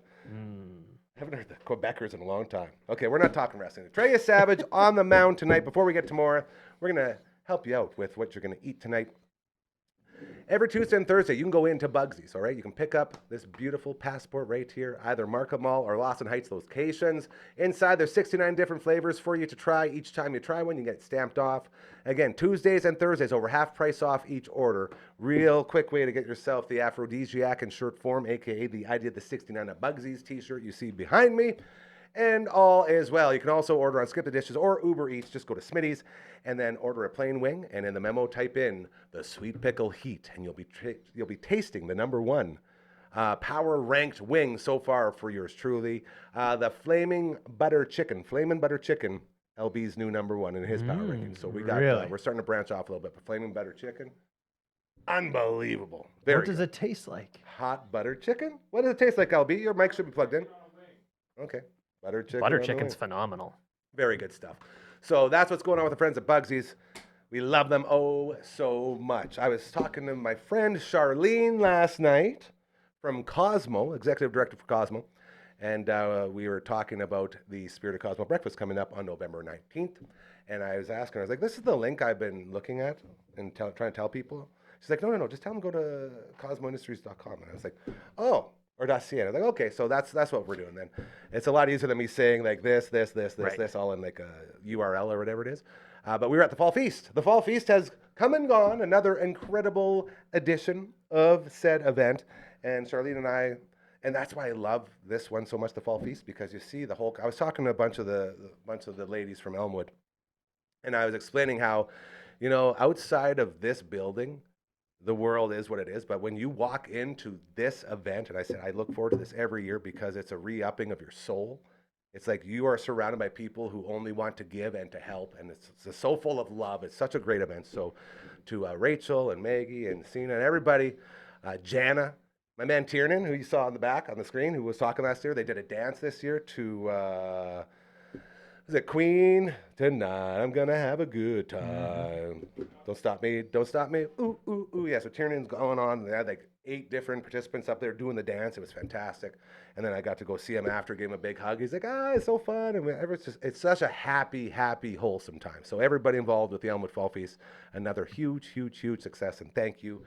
S3: Haven't heard the Quebecers in a long time. Okay, we're not talking wrestling. Treya Savage on the mound tonight. Before we get to more, we're going to help you out with what you're going to eat tonight. Every Tuesday and Thursday, you can go into Bugsy's, all right? You can pick up this beautiful passport right here, either Market Mall or Lawson Heights locations. Inside, there's 69 different flavors for you to try. Each time you try one, you get it stamped off. Again, Tuesdays and Thursdays, over half price off each order. Real quick way to get yourself the aphrodisiac in shirt form, a.k.a. the I Did the 69 at Bugsy's t-shirt you see behind me. And all is well. You can also order on Skip the Dishes or Uber Eats. Just go to Smitty's and then order a plain wing. And in the memo, type in the Sweet Pickle Heat, and you'll be tasting the #1 power ranked wing so far for yours truly. The Flaming Butter Chicken, LB's new #1 in his power ranking. So we got
S4: really?
S3: we're starting to branch off a little bit. But Flaming Butter Chicken, unbelievable. Very
S4: What does
S3: good.
S4: it taste like?
S3: Hot butter chicken? What does it taste like, LB? Your mic should be plugged in. Okay. Butter chicken.
S2: Butter
S3: on the
S2: chicken's
S3: wing.
S2: phenomenal.
S3: Very good stuff. So that's what's going on with the friends at Bugsy's. We love them oh so much. I was talking to my friend Charlene last night from Cosmo, executive director for Cosmo, and we were talking about the Spirit of Cosmo breakfast coming up on November 19th. And I was asking her, I was like, this is the link I've been looking at and trying to tell people. She's like, no, just tell them go to cosmoindustries.com. And I was like, oh. Or .ca. I was like, okay, so that's what we're doing then. It's a lot easier than me saying like this, all in like a URL or whatever it is. But we were at the Fall Feast. The Fall Feast has come and gone, another incredible edition of said event. And Charlene and I, and that's why I love this one so much, the Fall Feast, because you see the whole, I was talking to a bunch of the ladies from Elmwood, and I was explaining how, outside of this building, the world is what it is, but when you walk into this event, and I said, I look forward to this every year because it's a re-upping of your soul. It's like you are surrounded by people who only want to give and to help, and it's so full of love. It's such a great event. So to Rachel and Maggie and Sina and everybody, Jana, my man Tiernan, who you saw on the back on the screen, who was talking last year, they did a dance this year to... is it Queen? Tonight I'm gonna have a good time. Don't stop me. Ooh, ooh, ooh. Yeah, so Tiernan's going on. They had like 8 different participants up there doing the dance. It was fantastic. And then I got to go see him after, gave him a big hug. He's like, it's so fun. And it's such a happy, wholesome time. So everybody involved with the Elmwood Fall Feast, another huge success. And thank you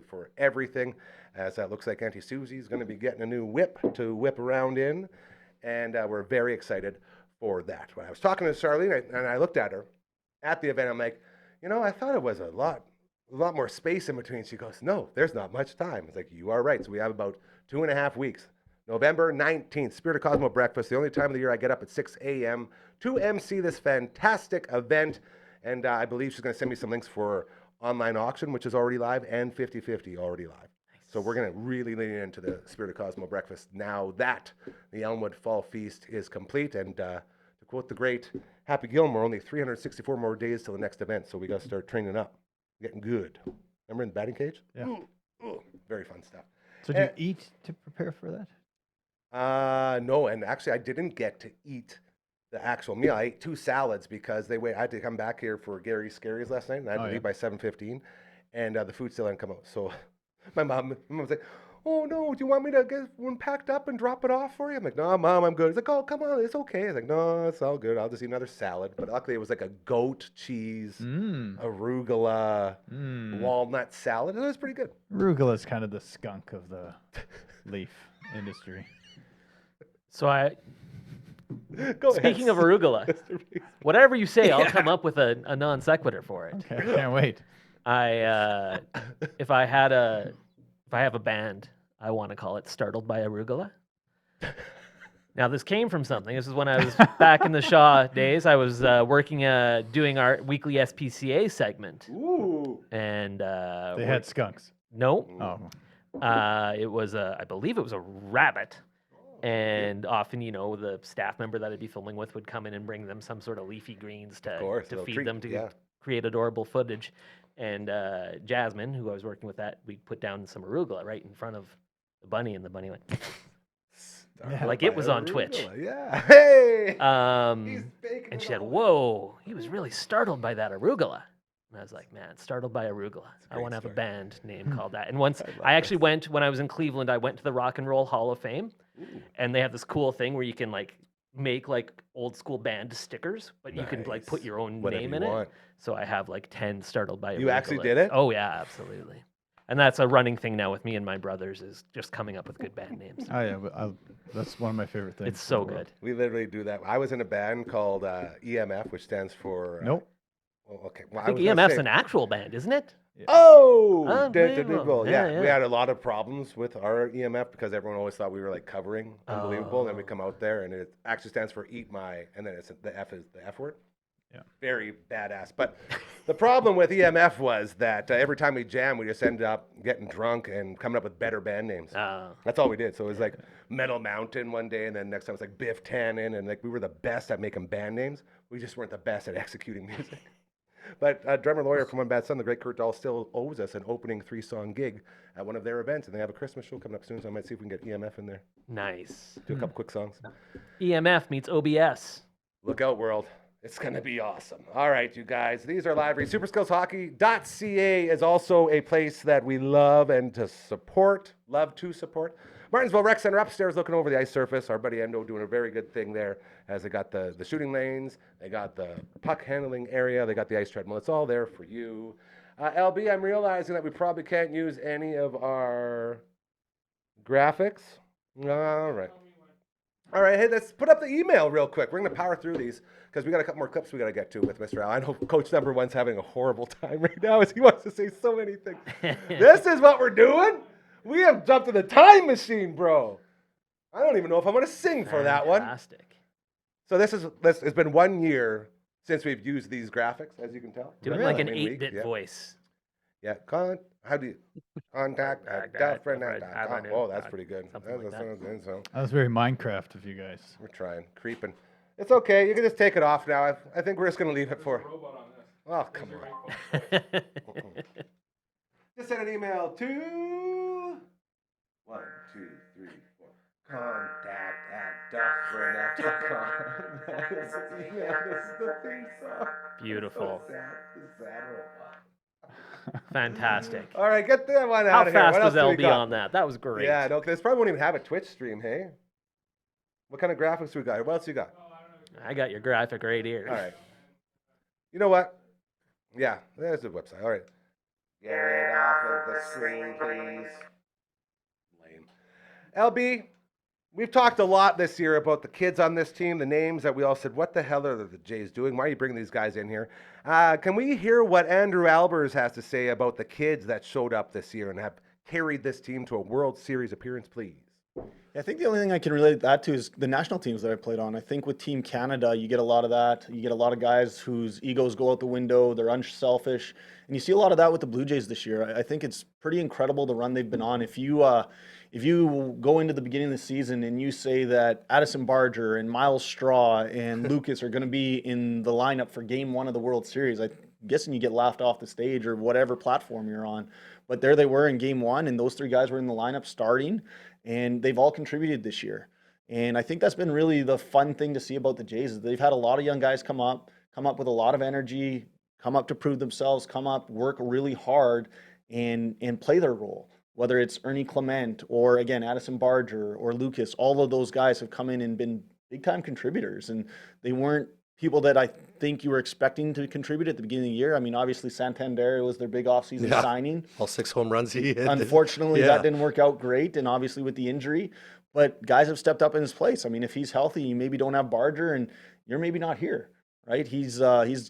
S3: for everything. As it looks like Auntie Susie's going to be getting a new whip to whip around in. And we're very excited for that. When I was talking to Charlene, and I looked at her at the event, I'm like, I thought it was a lot more space in between. She goes, no, there's not much time. It's like, you are right. So we have about 2.5 weeks. November 19th, Spirit of Cosmo Breakfast, the only time of the year I get up at 6 a.m. to MC this fantastic event. And I believe she's going to send me some links for online auction, which is already live, and 50/50 already live. So we're going to really lean into the Spirit of Cosmo Breakfast now that the Elmwood Fall Feast is complete. And to quote the great Happy Gilmore, only 364 more days till the next event. So we got to start training up, getting good. Remember in the batting cage?
S4: Yeah.
S3: Ooh, very fun stuff.
S4: So do you eat to prepare for that?
S3: No, and actually I didn't get to eat the actual meal. I ate 2 salads because I had to come back here for Gary's Scaries last night, and I had to leave by 7:15, and the food still hadn't come out. So my mom was like, "Oh no, do you want me to get one packed up and drop it off for you?" I'm like, "No, Mom, I'm good." It's like, "Oh, come on, it's okay." I was like, "No, it's all good. I'll just eat another salad." But luckily, it was like a goat cheese, arugula, walnut salad. It was pretty good.
S4: Arugula is kind of the skunk of the leaf industry.
S2: So
S3: Go
S2: speaking
S3: ahead.
S2: of arugula, whatever you say, I'll come up with a non sequitur for it.
S4: Okay, I can't wait.
S2: If I have a band, I want to call it Startled by Arugula. Now, this came from something. This is when I was back in the Shaw days. I was working, doing our weekly SPCA segment.
S3: Ooh.
S2: And
S4: They had skunks.
S2: no,
S4: Oh,
S2: it was I believe it was a rabbit. And often, the staff member that I'd be filming with would come in and bring them some sort of leafy greens to
S3: little
S2: feed
S3: treat,
S2: them to
S3: yeah.
S2: create adorable footage. And Jasmine, who I was working with, we put down some arugula right in front of the bunny, and the bunny went like it was on Twitch.
S3: Yeah. Hey. He's
S2: And
S3: baking
S2: she
S3: it
S2: said,
S3: all.
S2: "Whoa, he was really startled by that arugula." And I was like, "Man, startled by arugula. I
S3: great
S2: want to have a
S3: story.
S2: band name called that." And once I actually went, when I was in Cleveland, I went to the Rock and Roll Hall of Fame, and they have this cool thing where you can make old school band stickers, but you can put
S3: Nice.
S2: your own
S3: Whatever
S2: name
S3: you
S2: in
S3: want.
S2: it. So I have 10 startled by.
S3: You actually
S2: arugulas.
S3: did it?
S2: Oh yeah, absolutely. And that's a running thing now with me and my brothers, is just coming up with good band names.
S4: oh yeah, that's one of my favorite things.
S2: It's
S4: in
S2: so
S4: the world.
S2: good.
S3: We literally do that. I was in a band called EMF, which stands for.
S4: Nope.
S3: Well, okay. Well,
S2: I think
S3: was gonna
S2: EMF's
S3: say-
S2: an actual band, isn't it?
S3: Oh,
S2: Unbelievable.
S3: yeah.
S2: Yeah,
S3: We
S2: yeah.
S3: had a lot of problems with our EMF because everyone always thought we were covering Unbelievable. And then we come out there and it actually stands for Eat My, and then the F is the F word.
S4: Yeah.
S3: Very badass. But the problem with EMF was that every time we jam, we just ended up getting drunk and coming up with better band names. That's all we did. So it was Metal Mountain one day, and then next time it was Biff Tannen, and we were the best at making band names. We just weren't the best at executing music. But drummer lawyer from One Bad Son, the great Kurt Dahl, still owes us an opening 3-song gig at one of their events, and they have a Christmas show coming up soon, so I might see if we can get EMF in there.
S2: Nice.
S3: Do a couple quick songs.
S2: EMF meets OBS.
S3: Look out, world. It's going to be awesome. All right, you guys. These are live reads. SuperSkillsHockey.ca is also a place that we love to support. Martinsville Rec Center upstairs looking over the ice surface. Our buddy Endo doing a very good thing there as they got the shooting lanes. They got the puck handling area. They got the ice treadmill. It's all there for you. LB, I'm realizing that we probably can't use any of our graphics. All right. All right, hey, let's put up the email real quick. We're going to power through these because we got a couple more clips we got to get to with Mr. Al. I know Coach Number One's having a horrible time right now as he wants to say so many things. This is what we're doing? We have jumped in the time machine, bro. I don't even know if I'm going to sing for that one.
S2: Fantastic.
S3: So it's been 1 year since we've used these graphics, as you can tell.
S2: Doing
S3: Really?
S2: like an
S3: I mean,
S2: 8-bit
S3: yeah.
S2: voice.
S3: Yeah, how do you contact at Dufferin.com? Oh, that's pretty good.
S2: Something like that.
S3: So
S4: That was very Minecraft of you guys.
S3: we're trying, creeping. It's okay. You can just take it off now. I think we're just going to leave it for. Oh, come on. Just send an email to 1, 2, 3, 4. Contact at Dufferin.com. That is the email. This is the theme song.
S2: Beautiful.
S3: So sad. It's sad.
S2: Fantastic.
S3: All right, get that one
S2: How
S3: out of here.
S2: fast
S3: What
S2: was
S3: else do we
S2: LB
S3: got?
S2: on that? That was great.
S3: Yeah, no, this probably won't even have a Twitch stream, hey? What kind of graphics do we got? What else you got?
S2: I got your graphic right here.
S3: All right. You know what? Yeah, there's the website. All right. Get it off of the screen, please. Lame. LB, We've talked a lot this year about the kids on this team, the names that we all said, what the hell are the Jays doing? Why are you bringing these guys in here? Can we hear what Andrew Albers has to say about the kids that showed up this year and have carried this team to a World Series appearance, please?
S6: I think the only thing I can relate that to is the national teams that I played on. I think with Team Canada, you get a lot of that. You get a lot of guys whose egos go out the window. They're unselfish. And you see a lot of that with the Blue Jays this year. I think it's pretty incredible the run they've been on. If you go into the beginning of the season and you say that Addison Barger and Miles Straw and Lucas are going to be in the lineup for Game 1 of the World Series, I'm guessing you get laughed off the stage or whatever platform you're on. But there they were in Game 1, and those three guys were in the lineup starting. And they've all contributed this year. And I think that's been really the fun thing to see about the Jays is they've had a lot of young guys come up with a lot of energy, come up to prove themselves, come up, work really hard, and play their role. Whether it's Ernie Clement or, again, Addison Barger or Lucas, all of those guys have come in and been big-time contributors. And they weren't people that I think you were expecting to contribute at the beginning of the year. I mean, obviously Santander was their big offseason signing.
S7: All 6 home runs he hit.
S6: Unfortunately, that didn't work out great, and obviously with the injury. But guys have stepped up in his place. I mean, if he's healthy, you maybe don't have Barger, and you're maybe not here, right? He's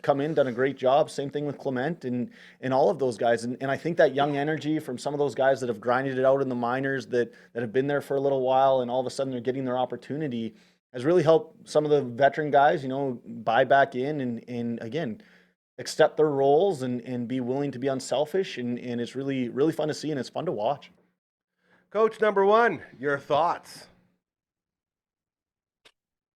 S6: come in, done a great job. Same thing with Clement and all of those guys. And I think that young energy from some of those guys that have grinded it out in the minors, that have been there for a little while, and all of a sudden they're getting their opportunity, has really helped some of the veteran guys, buy back in and again, accept their roles and be willing to be unselfish. And it's really, really fun to see, and it's fun to watch.
S3: Coach number 1, your thoughts.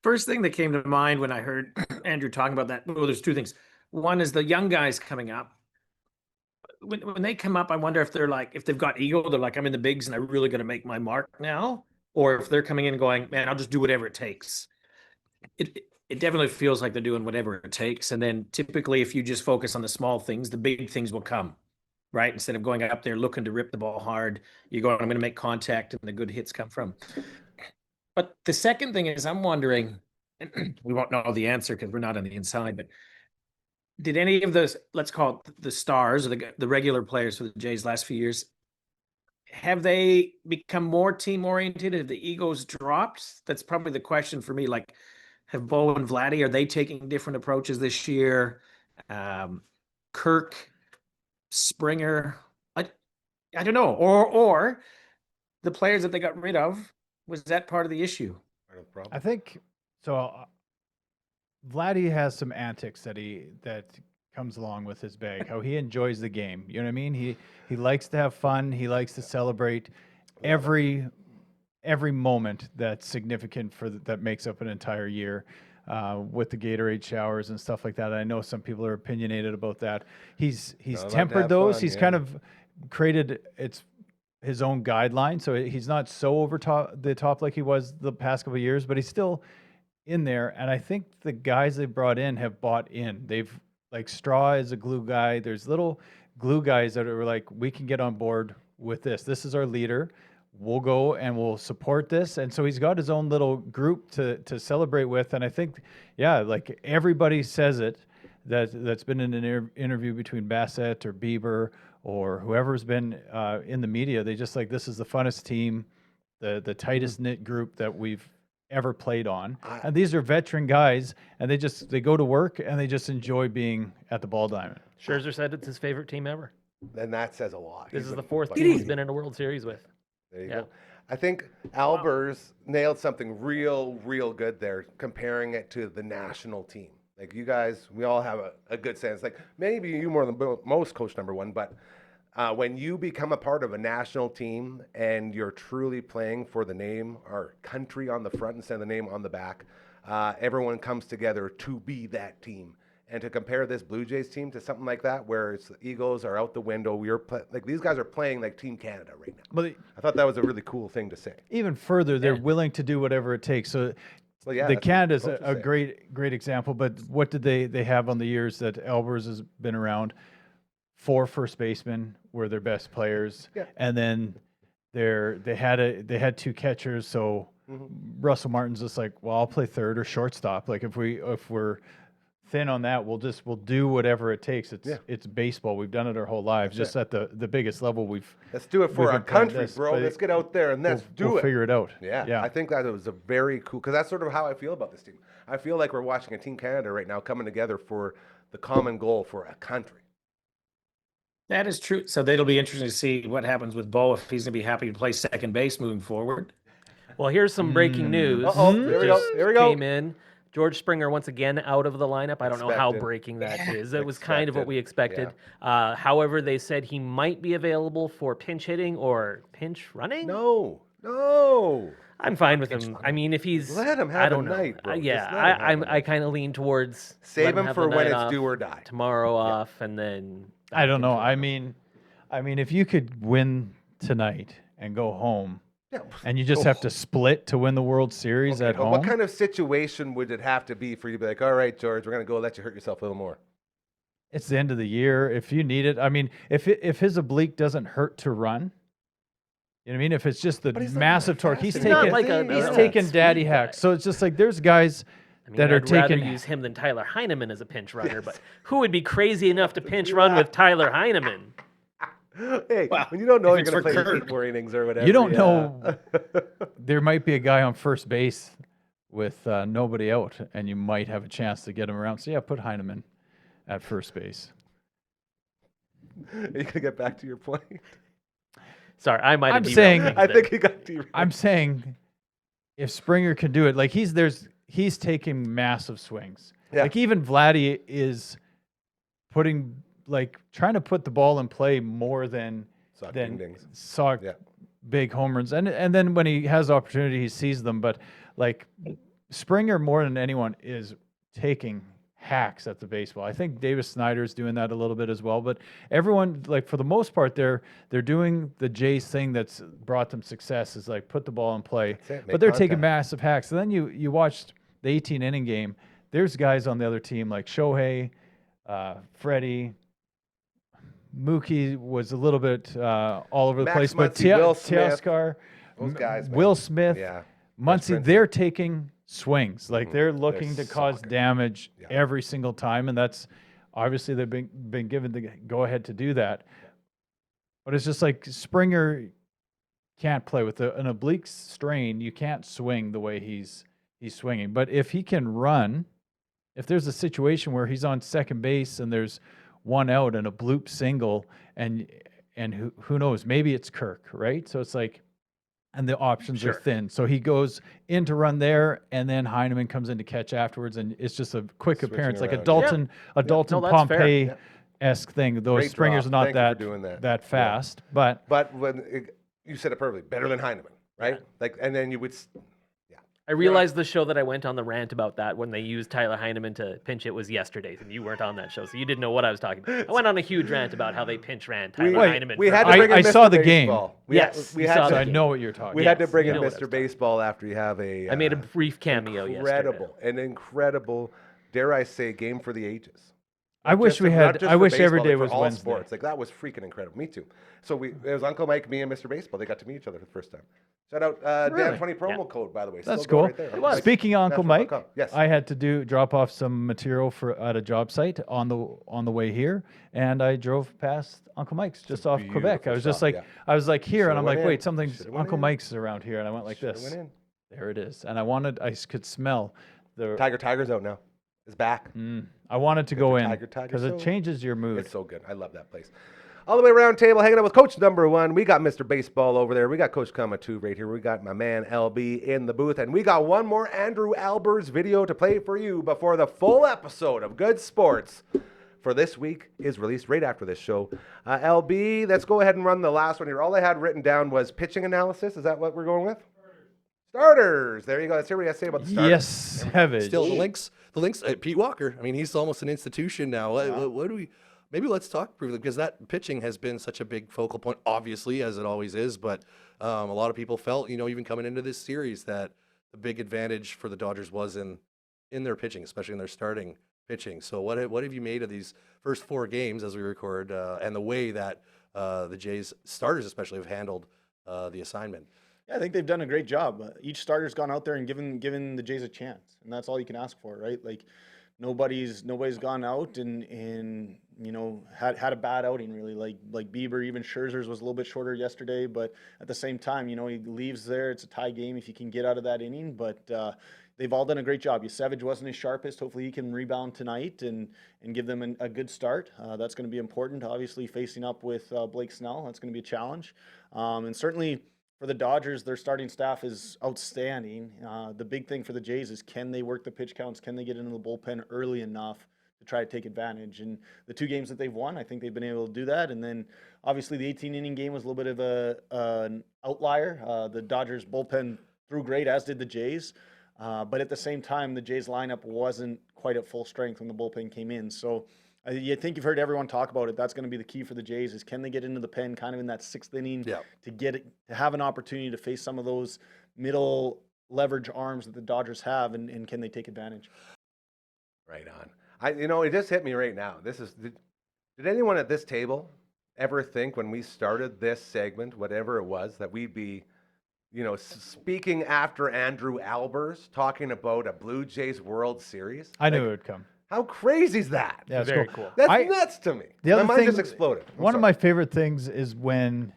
S5: First thing that came to mind when I heard Andrew talking about that, well, there's two things. One is the young guys coming up. When they come up, I wonder if they're like, if they've got ego, they're like, I'm in the bigs and I'm really going to make my mark now. Or if they're coming in going, man, I'll just do whatever it takes. It definitely feels like they're doing whatever it takes. And then typically if you just focus on the small things, the big things will come, right? Instead of going up there looking to rip the ball hard, you're going, I'm going to make contact and the good hits come from. But the second thing is I'm wondering, and we won't know the answer because we're not on the inside, but did any of those, let's call it the stars or the regular players for the Jays last few years, have they become more team oriented? Have the egos dropped? That's probably the question for me. Like, have Bo and Vladdy, are they taking different approaches this year? Kirk, Springer, I don't know. Or the players that they got rid of, was that part of the issue?
S3: Part of the problem.
S4: I think so. Vladdy has some antics that comes along with his bag. How he enjoys the game. You know what I mean? He likes to have fun. He likes to celebrate every moment that's significant that makes up an entire year. With the Gatorade showers and stuff like that. I know some people are opinionated about that. He's tempered those. He's kind of created his own guideline, so he's not so over the top like he was the past couple of years, but he's still in there. And I think the guys they brought in have bought in. They've like Straw is a glue guy. There's little glue guys that are like, we can get on board with this. This is our leader. We'll go and we'll support this. And so he's got his own little group to celebrate with. And I think, like everybody says it, that's been in an interview between Bassett or Bieber or whoever's been in the media. They just like, this is the funnest team, the tightest knit group that we've ever played on. And these are veteran guys, and they go to work and they just enjoy being at the Ball Diamond.
S2: Scherzer said it's his favorite team ever.
S3: Then that says a lot.
S2: This is the 4th team he's been in a World Series with.
S3: There you go. I think Albers nailed something real good there, comparing it to the national team. Like you guys, we all have a good sense. Like maybe you more than most, Coach number 1, but when you become a part of a national team and you're truly playing for the name or country on the front instead of the name on the back, everyone comes together to be that team. And to compare this Blue Jays team to something like that, where it's the egos are out the window, like these guys are playing like Team Canada right now.
S4: But
S3: I thought that was a really cool thing to say.
S4: Even further, they're willing to do whatever it takes. So the Canada's a great example. But what did they have on the years that Albers has been around? 4 first basemen were their best players, and then they had 2 catchers. So Russell Martin's just like, well, I'll play third or shortstop. Like if we're thin on that. We'll do whatever it takes. It's baseball. We've done it our whole lives.
S3: That's
S4: Just at the biggest level
S3: Let's do it for
S4: we've
S3: our
S4: been playing
S3: country,
S4: this,
S3: bro.
S4: but
S3: Let's get out there and let's
S4: we'll
S3: do it.
S4: figure it out.
S3: Yeah, I think that was a very cool, because that's sort of how I feel about this team. I feel like we're watching a Team Canada right now coming together for the common goal for a country.
S5: That is true. So it'll be interesting to see what happens with Bo, if he's going to be happy to play second base moving forward.
S2: Well, here's some breaking news.
S3: Uh-oh, here we go,
S2: Just
S3: here we go.
S2: Came in. George Springer once again out of the lineup. I don't know how
S3: Expected.
S2: breaking that is. It was kind of what we expected.
S3: Yeah.
S2: However, they said he might be available for pinch hitting or pinch running.
S3: No.
S2: I'm fine with him. I mean, if he's
S3: Let him have
S2: I don't
S3: a
S2: know.
S3: night, bro.
S2: Yeah,
S3: Just let him have a
S2: I kind of lean towards
S3: Save
S2: let
S3: him
S2: have
S3: for
S2: the
S3: when
S2: night
S3: it's
S2: off,
S3: do or die.
S2: tomorrow off, and then
S4: I don't know. I mean, if you could win tonight and go home,
S3: Yeah.
S4: and you just have to split to win the World Series
S3: Okay,
S4: at
S3: but
S4: home.
S3: what kind of situation would it have to be for you to be like, all right, George, we're going to go let you hurt yourself a little more?
S4: It's the end of the year. If you need it, I mean, if his oblique doesn't hurt to run, you know what I mean? If it's just the
S3: But he's not
S4: massive
S3: that
S4: torque,
S3: fast.
S4: he's
S3: He's
S4: taking
S3: not like a-
S4: he's
S3: a
S4: taking
S2: speed
S4: daddy
S2: guy.
S4: hacks. So it's just like there's guys
S2: I mean,
S4: that are
S2: I'd rather
S4: taking.
S2: use him than Tyler Heineman as a pinch runner. But who would be crazy enough to pinch run with Tyler Heineman?
S3: Hey,
S5: Well,
S3: when you don't know
S5: if
S3: you're
S5: it's
S3: going to
S5: for
S3: play
S5: Kirk.
S3: 8 more innings or whatever.
S4: You don't
S3: yeah.
S4: know. There might be a guy on first base with nobody out, and you might have a chance to get him around. So yeah, put Heineman at first base.
S3: Are you going to get back to your point?
S2: Sorry, I might have
S4: I'm
S2: derailed
S4: saying-
S2: things
S3: I
S2: there.
S3: think he got to you.
S4: I'm saying if Springer can do it, like he's taking massive swings.
S3: Yeah.
S4: Like even Vladdy is trying to put the ball in play more than
S3: Sock ding-dings.
S4: sock
S3: Yeah.
S4: big home runs. And then when he has opportunity, he sees them. But like Springer more than anyone is taking hacks at the baseball. I think Davis Snyder's doing that a little bit as well. But everyone, like for the most part, they're doing the Jays thing that's brought them success, is like put the ball in play.
S3: That's it,
S4: But
S3: make
S4: they're taking
S3: contact.
S4: massive hacks. And then you watched the 18-inning game. There's guys on the other team like Shohei, Freddie. Mookie was a little bit all over the
S3: Max
S4: place, but
S3: Muncy, Will Smith,
S4: Teoscar,
S3: those guys, man.
S4: Will Smith,
S3: Yeah.
S4: Muncy,
S3: Prince.
S4: they're taking swings. Like they're looking to cause
S3: soccer.
S4: damage
S3: Yeah.
S4: every single time, and that's obviously they've been given the go ahead to do that. But it's just like Springer can't play with an oblique strain. You can't swing the way he's swinging. But if he can run, if there's a situation where he's on second base and there's one out and a bloop single, and who knows, maybe it's Kirk, right? So it's like, and the options are thin. So he goes in to run there, and then Heineman comes in to catch afterwards, and it's just a quick
S3: Switching
S4: appearance, like a
S3: around,
S4: Dalton,
S2: No, that's fair.
S4: Pompey-esque thing. Those
S3: Great
S4: Springers
S3: drop.
S4: are not
S3: Thank you for doing that.
S4: that
S3: Yeah.
S4: fast, but
S3: But you said it perfectly, better than Heineman, right? Like, and then you would,
S2: I realized the show that I went on the rant about that when they used Tyler Heineman to pinch it was yesterday's, and you weren't on that show, so you didn't know what I was talking about. I went on a huge rant about how they pinch ran Tyler Heineman.
S3: we
S2: for-
S3: had to bring in
S4: I
S3: Mr.
S4: saw the game.
S3: Baseball.
S2: Yes,
S3: we
S2: you
S3: had
S2: saw
S3: to,
S4: so I
S2: game.
S4: know what you're talking.
S3: we
S4: about.
S3: had to bring
S2: you
S3: in
S2: know what I
S3: Mr.
S2: was talking
S3: Baseball after you have a.
S2: I made a brief cameo yesterday.
S3: An incredible, dare I say, game for the ages.
S4: I
S3: Not
S4: wish
S3: just
S4: we
S3: for-
S4: had.
S3: not just
S4: I
S3: for
S4: wish every
S3: baseball,
S4: day
S3: but
S4: was
S3: for all
S4: Wednesday.
S3: sports. Like that was freaking incredible. Me too. So it was Uncle Mike, me, and Mr. Baseball. They got to meet each other for the first time. Shout out
S2: Really?
S3: Dan20 promo code, by the way.
S4: That's
S3: Still going
S4: cool.
S3: Right there.
S2: It was.
S4: Speaking of Uncle Mike,
S3: National.com. Yes.
S4: I had to drop off some material at a job site on the way here, and I drove past Uncle Mike's just off Quebec. I
S3: beautiful
S4: was just
S3: stop,
S4: like,
S3: yeah.
S4: I was like here, and
S3: Shoulda
S4: I'm
S3: went
S4: like,
S3: in.
S4: wait, something's
S3: Shoulda went
S4: Uncle
S3: in.
S4: Mike's around here, and I went like
S3: Shoulda
S4: this.
S3: went in.
S4: There it is, and I could smell the.
S3: Tiger's out now. It's back.
S4: I wanted to go in
S3: Tiger
S4: because it
S3: show.
S4: changes your mood.
S3: It's so good. I love that place. All the way around table, hanging out with Coach number 1. We got Mr. Baseball over there. We got Coach Comma 2 right here. We got my man LB in the booth. And we got one more Andrew Albers video to play for you before the full episode of Good Sports for this week is released right after this show. LB, let's go ahead and run the last one here. All I had written down was pitching analysis. Is that what we're going with? Starters. There you go. Let's hear what you have to say about the starters.
S4: Yes, Savage.
S7: Still, the Lynx, Pete Walker. I mean, he's almost an institution now. What do we? Maybe let's talk briefly because that pitching has been such a big focal point, obviously, as it always is. But a lot of people felt, even coming into this series, that the big advantage for the Dodgers was in their pitching, especially in their starting pitching. So what have you made of these first 4 games as we record, and the way that the Jays starters especially have handled the assignment?
S6: Yeah, I think they've done a great job. Each starter's gone out there and given the Jays a chance, and that's all you can ask for, right? Like nobody's gone out and you know had a bad outing really. Like Bieber, even Scherzer's was a little bit shorter yesterday, but at the same time, you know, he leaves there. It's a tie game if you can get out of that inning, but they've all done a great job. Savage wasn't his sharpest. Hopefully he can rebound tonight and give them a good start. That's going to be important. Obviously facing up with Blake Snell, that's going to be a challenge. And certainly for the Dodgers, their starting staff is outstanding. The big thing for the Jays is, can they work the pitch counts? Can they get into the bullpen early enough to try to take advantage? And the 2 games that they've won, I think they've been able to do that. And then obviously the 18-inning game was a little bit of an outlier. The Dodgers bullpen threw great, as did the Jays. But at the same time, the Jays lineup wasn't quite at full strength when the bullpen came in. So I think you've heard everyone talk about it. That's going to be the key for the Jays, is can they get into the pen kind of in that 6th inning to get it, to have an opportunity to face some of those middle leverage arms that the Dodgers have, and can they take advantage?
S3: Right on. You know, it just hit me right now. Did anyone at this table ever think when we started this segment, whatever it was, that we'd be, you know, speaking after Andrew Albers, talking about a Blue Jays World Series?
S4: I knew it would come.
S3: How crazy is that?
S4: Yeah, it's
S2: Very
S4: cool.
S2: cool.
S3: That's nuts to me.
S4: The other
S3: My mind
S4: thing,
S3: just exploded.
S4: One of my favorite things is when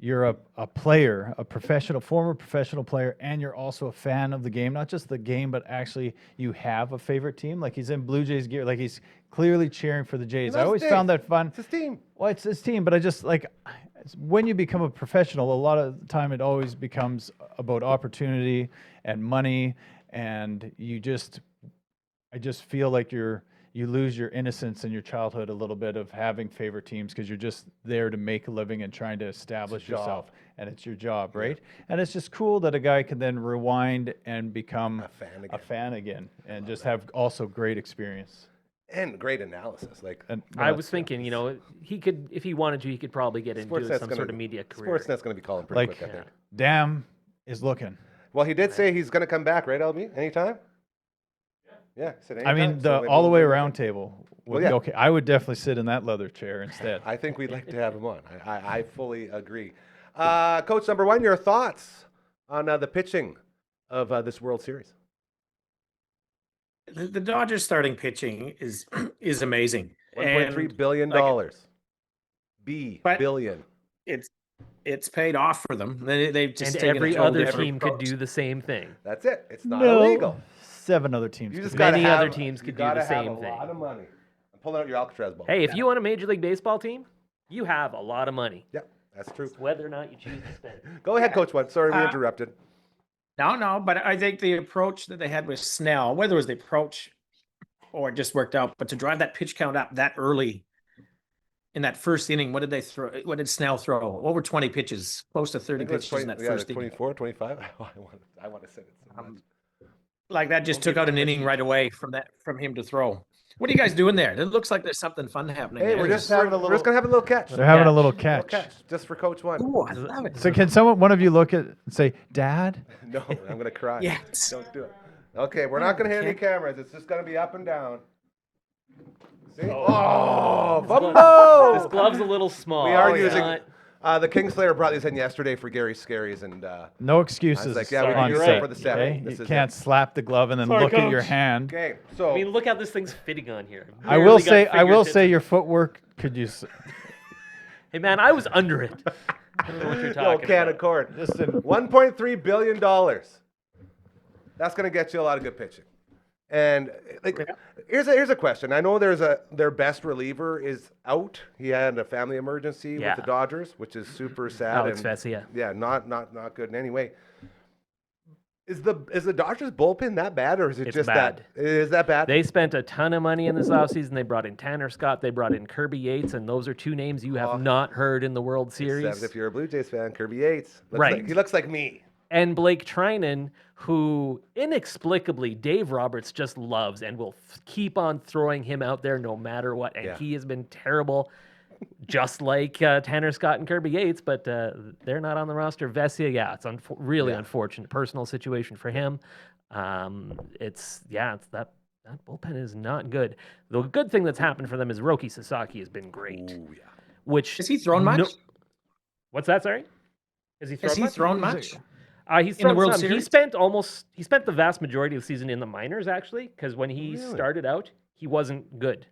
S4: you're a player, a former professional player, and you're also a fan of the game. Not just the game, but actually you have a favorite team. Like, he's in Blue Jays gear. Like, he's clearly cheering for the Jays. I always found that fun.
S3: It's his team.
S4: Well, it's his team, but I just, like, when you become a professional, a lot of the time it always becomes about opportunity and money, and I just feel like you lose your innocence and your childhood a little bit of having favorite teams, because you're just there to make a living and trying to establish yourself, and it's your job, right? And it's just cool that a guy can then rewind and become a fan again and just have also great experience.
S3: And great analysis. Like,
S2: I was thinking, you know, he could, if he wanted to, he could probably get into some sort of media career.
S3: Sportsnet's going to be calling pretty quick, I think.
S4: Damn is looking.
S3: Well, he did say he's going to come back, right, LB? Anytime? Yeah, he said anytime.
S4: I mean,
S3: So
S4: all the way
S3: maybe-
S4: around table would be okay. I would definitely sit in that leather chair instead.
S3: I think we'd like to have him on. I fully agree. Coach number 1, your thoughts on the pitching of this World Series?
S5: The Dodgers starting pitching is amazing.
S3: $1.3 billion. Billion.
S5: It's paid off for them. They've just
S2: And
S5: taken
S2: every
S5: a total
S2: other
S5: different
S2: team could
S5: approach.
S2: do the same thing.
S3: That's it. It's not
S4: No.
S3: illegal.
S4: 7 other teams.
S3: You
S4: could
S3: just
S4: do
S3: got
S2: Many
S3: to have,
S2: other teams
S3: you
S2: could do
S3: gotta
S2: the same
S3: have a
S2: thing.
S3: lot of money. I'm pulling out your Alcatraz ball.
S2: Hey, if you want a Major League Baseball team, you have a lot of money.
S3: Yeah, that's true.
S2: It's whether or not you choose to spend it.
S3: Go ahead, Coach 1. Sorry, we interrupted.
S5: No, but I think the approach that they had with Snell, whether it was the approach or it just worked out, but to drive that pitch count up that early in that first inning, what did they throw? What did Snell throw? Over 20 pitches, close to 30 pitches in that first inning.
S3: 24, 25. I want to say it so much.
S5: Like that just took out an inning right away from him to throw. What are you guys doing there? It looks like there's something fun happening.
S3: Hey,
S5: there.
S3: we're just gonna have a little catch.
S4: They're having a
S2: Catch.
S4: little
S3: Little
S4: catch.
S3: catch, just for Coach 1.
S5: Ooh, I love it.
S4: So can one of you look at and say, "Dad"?
S3: No, I'm gonna cry.
S5: Yes.
S3: Don't do it. Okay, we're not gonna hit any cameras. It's just gonna be up and down. See? Oh, fumble!
S2: This glove's a little small.
S3: We are
S2: It's
S3: using.
S2: not-
S3: The Kingslayer brought these in yesterday for Gary Scaries, and
S4: No excuses.
S3: like, yeah, we
S4: on
S3: can use it
S4: set,
S3: for the seven.
S4: okay?
S3: This
S4: You
S3: is
S4: can't
S3: it.
S4: slap the glove and then
S2: Sorry,
S4: look at your
S2: Coach.
S4: hand.
S3: okay.
S2: I
S3: So
S2: mean, look how this thing's fitting on here.
S4: I will
S2: Barely got
S4: say
S2: fingertips.
S4: your footwork could use
S2: Hey, man, I was under it. I don't know what you're
S3: no
S2: talking
S3: can
S2: about.
S3: accord.
S4: just in,
S3: $1.3 billion. That's gonna get you a lot of good pitching. And like, here's a question. I know their best reliever is out. He had a family emergency
S2: Yeah.
S3: with the Dodgers, which is super sad.
S2: Alex
S3: and,
S2: Vesia.
S3: Yeah, not good in any way. Is the Dodgers bullpen that bad, or is it
S2: It's
S3: just
S2: bad.
S3: that? Is that bad?
S2: They spent a ton of money in this offseason. They brought in Tanner Scott. They brought in Kirby Yates, and those are 2 names you have not heard in the World Series.
S3: Except if you're a Blue Jays fan, Kirby Yates.
S2: Right.
S3: He looks like me.
S2: And Blake Trinan, who inexplicably Dave Roberts just loves and will keep on throwing him out there no matter what. And
S3: Yeah.
S2: he has been terrible, just like Tanner Scott and Kirby Yates, but they're not on the roster. Vesia, yeah, it's really unfortunate personal situation for him. It's that bullpen is not good. The good thing that's happened for them is Roki Sasaki has been great.
S3: Ooh, yeah.
S2: Which
S5: Has he thrown much?
S2: What's that? Sorry, has he thrown
S5: Has he
S2: much?
S5: thrown much?
S2: He's
S5: in the
S2: thrown
S5: World
S2: some. He
S5: Series?
S2: spent the vast majority of the season in the minors, actually, because when he
S3: Really?
S2: started out, he wasn't good.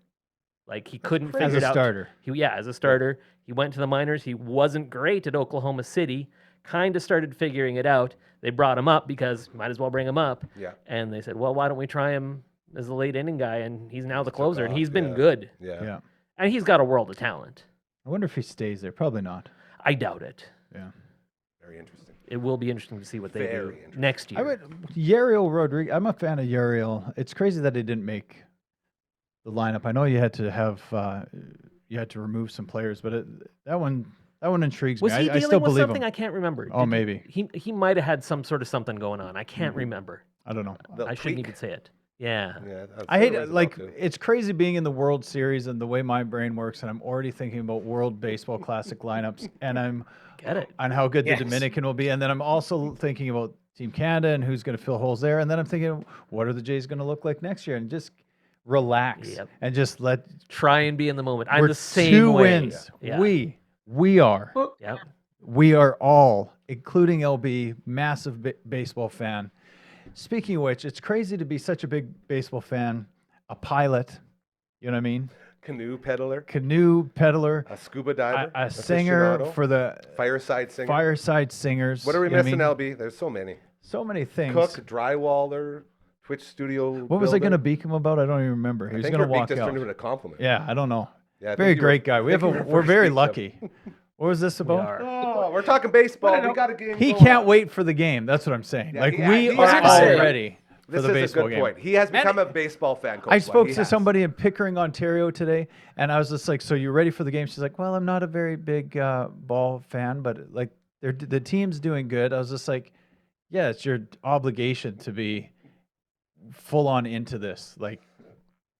S2: Like, he couldn't figure
S4: As
S2: it
S4: a
S2: out.
S4: starter.
S2: As a starter. He went to the minors. He wasn't great at Oklahoma City. Kind of started figuring it out. They brought him up because might as well bring him up.
S3: Yeah.
S2: And they said, well, why don't we try him as the late inning guy? And he's now the closer, and
S3: off,
S2: he's been
S3: yeah.
S2: good.
S3: Yeah.
S4: Yeah.
S2: And he's got a world of talent.
S4: I wonder if he stays there. Probably not.
S2: I doubt it.
S4: Yeah.
S3: Very interesting.
S2: It will be interesting to see what they
S3: Very
S2: do
S3: interesting.
S2: next year.
S4: Yariel Rodriguez. I'm a fan of Yariel. It's crazy that he didn't make the lineup. I know you had to have you had to remove some players, but that one intrigues
S2: Was
S4: me.
S2: he
S4: I
S2: dealing
S4: still
S2: with
S4: believe
S2: something?
S4: him.
S2: I can't remember.
S4: Oh, maybe.
S2: He might have had some sort of something going on. I can't remember.
S4: I don't know.
S2: I shouldn't even say it. Yeah.
S3: Yeah.
S4: I hate it. Like, it's crazy being in the World Series and the way my brain works, and I'm already thinking about World Baseball Classic lineups, and I'm
S2: Get it.
S4: on how good
S5: Yes.
S4: the Dominican will be, and then I'm also thinking about Team Canada and who's going to fill holes there, and then I'm thinking, what are the Jays going to look like next year, and just relax
S2: Yep.
S4: and just let.
S2: Try and be in the moment. I'm
S4: we're
S2: the same
S4: two
S2: way.
S4: wins.
S2: Yeah.
S4: We are.
S2: Yep.
S4: We are all, including LB, massive baseball fan. Speaking of which, it's crazy to be such a big baseball fan, a pilot, you know what I mean?
S3: Canoe peddler,
S4: Canoe peddler,
S3: a scuba diver,
S4: a singer
S3: aficionado,
S4: for the
S3: fireside singer.
S4: Fireside Singers.
S3: What are we
S4: you know
S3: missing,
S4: what I mean?
S3: LB? There's so many.
S4: So many things.
S3: Cook, drywaller, Twitch studio.
S4: What was I going to
S3: builder.
S4: beak him about? I don't even remember. He
S3: I
S4: was
S3: think
S4: going to
S3: your beak
S4: walk
S3: just
S4: out.
S3: turned into a compliment.
S4: Yeah, I don't know.
S3: Yeah, I
S4: Very
S3: think you were-
S4: great guy.
S3: I think you were
S4: We're
S3: first
S4: very
S3: beaked him.
S4: lucky. What was this about?
S2: are.
S3: Oh, we're talking baseball. We got a game.
S4: He
S3: going
S4: can't
S3: on.
S4: wait for the game. That's what I'm saying.
S3: Yeah,
S4: like
S3: he-
S4: we
S3: he
S4: are
S3: has
S4: all
S3: to.
S4: ready for
S3: This
S4: the
S3: is
S4: baseball
S3: a good
S4: game.
S3: point. He has become a baseball fan. Coach
S4: I
S3: White.
S4: spoke
S3: He
S4: to
S3: has.
S4: somebody in Pickering, Ontario today, and I was just like, "So you ready for the game?" She's like, "Well, I'm not a very big ball fan, but like the team's doing good." I was just like, "Yeah, it's your obligation to be full on into this, like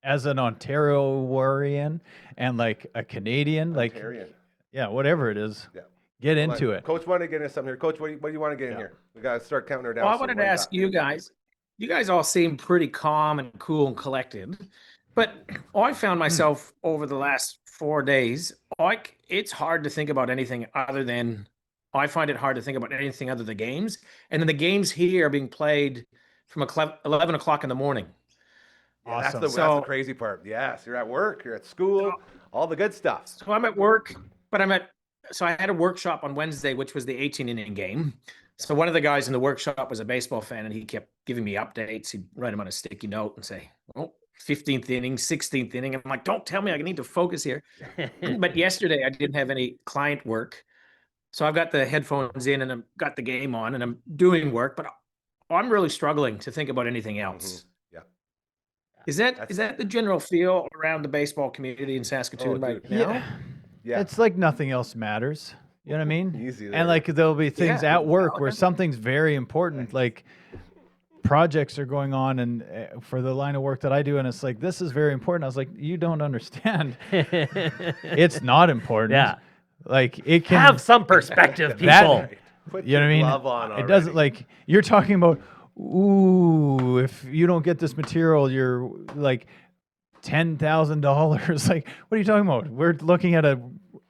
S4: as an Ontarian and like a Canadian, like
S3: Ontarian.
S4: yeah, whatever it is,
S3: Yeah.
S4: get
S3: Hold
S4: into
S3: on.
S4: it."
S3: Coach wanted to get into something here. Coach, what do you want to get in here? We got to start counting her down.
S5: Well, I
S3: so
S5: wanted to
S3: one
S5: ask
S3: time.
S5: you guys. You guys all seem pretty calm and cool and collected, but I found myself over the last 4 days. It's hard to think about anything other than. I find it hard to think about anything other than the games, and then the games here are being played from 11 o'clock in the morning.
S3: Yeah,
S4: Awesome.
S3: that's the crazy part. Yes, you're at work, you're at school, all the good stuff.
S5: So I'm at work, but so I had a workshop on Wednesday, which was the 18-inning game. So one of the guys in the workshop was a baseball fan, and he kept giving me updates. He'd write them on a sticky note and say, "Oh, 15th inning, 16th inning." I'm like, "Don't tell me, I need to focus here." But yesterday I didn't have any client work. So I've got the headphones in and I've got the game on and I'm doing work, but I'm really struggling to think about anything else.
S3: Yeah.
S5: Is that the general feel around the baseball community in Saskatoon right
S3: dude.
S5: now?
S3: Yeah.
S4: It's like nothing else matters. You know what I mean?
S3: Easy there.
S4: And like there'll be things
S5: Yeah,
S4: at work
S5: well,
S4: where something's very important, like projects are going on, and for the line of work that I do, and it's like this is very important. I was like, you don't understand. It's not important.
S2: Yeah.
S4: Like it can
S2: Have some perspective, people.
S4: that-
S3: Put
S4: you know
S3: your
S4: what I mean?
S3: glove on
S4: It doesn't
S3: already.
S4: like you're talking about. Ooh, if you don't get this material, you're like $10,000. Like, what are you talking about? We're looking at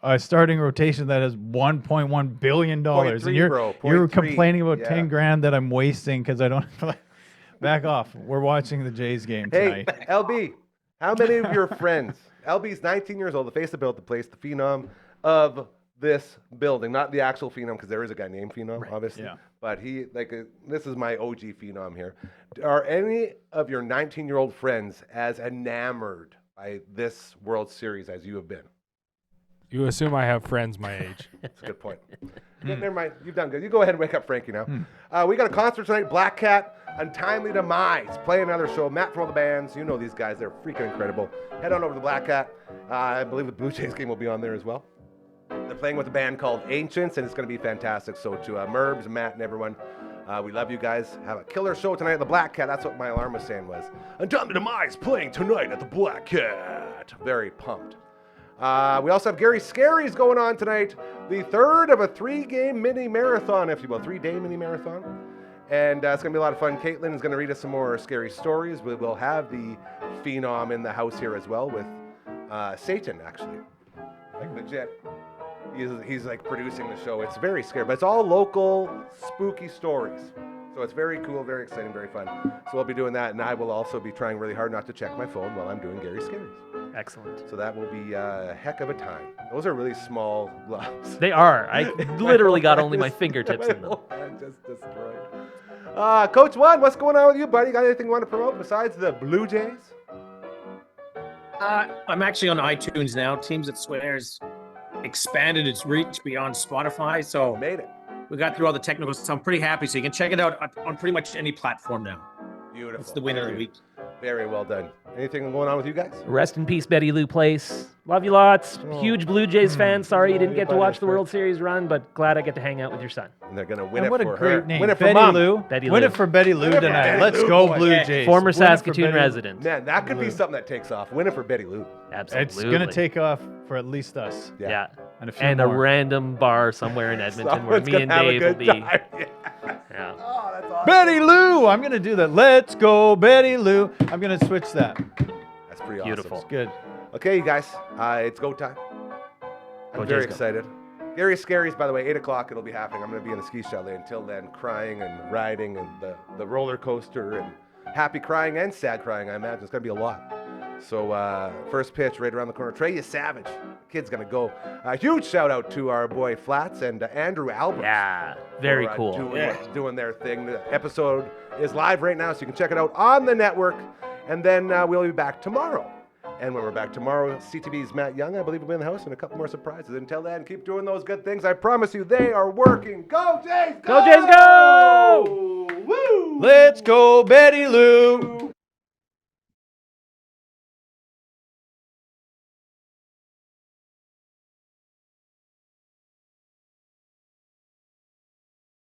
S4: a starting rotation that has $1.1 billion, and
S3: 0.3,
S4: you're
S3: bro,
S4: you're
S3: 0.3.
S4: complaining about
S3: Yeah.
S4: 10 grand that I'm wasting because I don't. Back off. We're watching the Jays game
S3: Hey,
S4: tonight.
S3: LB, how many of your friends? LB's 19 years old, the face that built the place, the phenom of this building, not the actual phenom, because there is a guy named Phenom, obviously.
S4: Yeah.
S3: But this is my OG phenom here. Are any of your 19-year-old friends as enamored by this World Series as you have been?
S10: You assume I have friends my age.
S3: That's a good point. Yeah, never mind. You've done good. You go ahead and wake up Frankie now. We got a concert tonight. Black Cat, Untimely Demise. Play another show. Matt from all the bands. You know these guys. They're freaking incredible. Head on over to Black Cat. I believe the Blue Jays game will be on there as well. They're playing with a band called Ancients, and it's going to be fantastic. So to Merbs, Matt, and everyone, we love you guys. Have a killer show tonight at the Black Cat. That's what my alarm was saying was. Untimely Demise playing tonight at the Black Cat. Very pumped. We also have Gary Scaries going on tonight. The third of a 3-game mini marathon, if you will. 3-day mini marathon. And it's going to be a lot of fun. Caitlin is going to read us some more scary stories. We will have the phenom in the house here as well with Satan, actually. Like legit. He's like producing the show. It's very scary, but it's all local spooky stories. So it's very cool, very exciting, very fun. So we'll be doing that, and I will also be trying really hard not to check my phone while I'm doing Gary Scaries.
S2: Excellent.
S3: So that will be a heck of a time. Those are really small gloves.
S2: They are. I literally got only my fingertips in them.
S3: I'm just destroyed. Coach One, what's going on with you, buddy? Got anything you want to promote besides the Blue Jays?
S5: I'm actually on iTunes now. Teams That Swears expanded its reach beyond Spotify, so
S3: Made it.
S5: we got through all the technical stuff. I'm pretty happy, so you can check it out on pretty much any platform now.
S3: Beautiful.
S5: It's the winner of the week.
S3: Very well done. Anything going on with you guys?
S2: Rest in peace, Betty Lou Place. Love you lots. Huge Blue Jays fan. Sorry you didn't get to watch the World Series run, but glad I get to hang out with your son.
S3: And they're gonna win
S4: And
S3: it
S4: what
S3: for
S4: a great
S3: her.
S4: name.
S3: Win it for
S4: Betty
S3: Mom.
S4: Lou.
S2: Betty
S4: Win
S2: Lou.
S4: it for Betty Lou
S3: Win it for
S4: tonight.
S3: Betty
S4: Let's
S3: Lou,
S4: go
S3: boy.
S4: Blue
S5: Yeah.
S4: Jays.
S2: Former
S4: Win it for
S2: Saskatoon
S4: Betty Lou.
S2: resident.
S3: Man, that could be something that takes off. Win it for Betty Lou.
S2: Absolutely.
S4: It's going to take off for at least us.
S2: Yeah.
S4: And a few
S2: And
S4: more.
S2: a random bar somewhere in Edmonton where
S3: Someone's
S2: me
S3: gonna
S2: and
S3: have a
S2: Dave will
S3: good
S2: be.
S3: time. Yeah.
S2: Yeah.
S3: Oh, that's awesome.
S4: Betty Lou. I'm going to do that. Let's go Betty Lou. I'm going to switch that.
S3: That's pretty
S2: Beautiful.
S3: awesome.
S4: Good.
S3: Okay, you guys, it's go time. I'm
S2: Go
S3: very
S2: Jays, go.
S3: excited. Gary Scaries, by the way, 8 o'clock it'll be happening. I'm going to be in the ski chalet until then, crying and riding and the roller coaster and happy crying and sad crying, I imagine. It's going to be a lot. So first pitch right around the corner. Trey Savage. Kid's going to go. A huge shout out to our boy Flats and Andrew Albert.
S2: Yeah. Very
S3: for,
S2: cool.
S3: doing their thing. The episode is live right now, so you can check it out on the network. And then we'll be back tomorrow. And when we're back tomorrow, CTV's Matt Young, I believe, will be in the house, and a couple more surprises. Until then, keep doing those good things. I promise you, they are working. Go Jays, go!
S2: Go Jays, go!
S3: Woo!
S4: Let's go Betty Lou.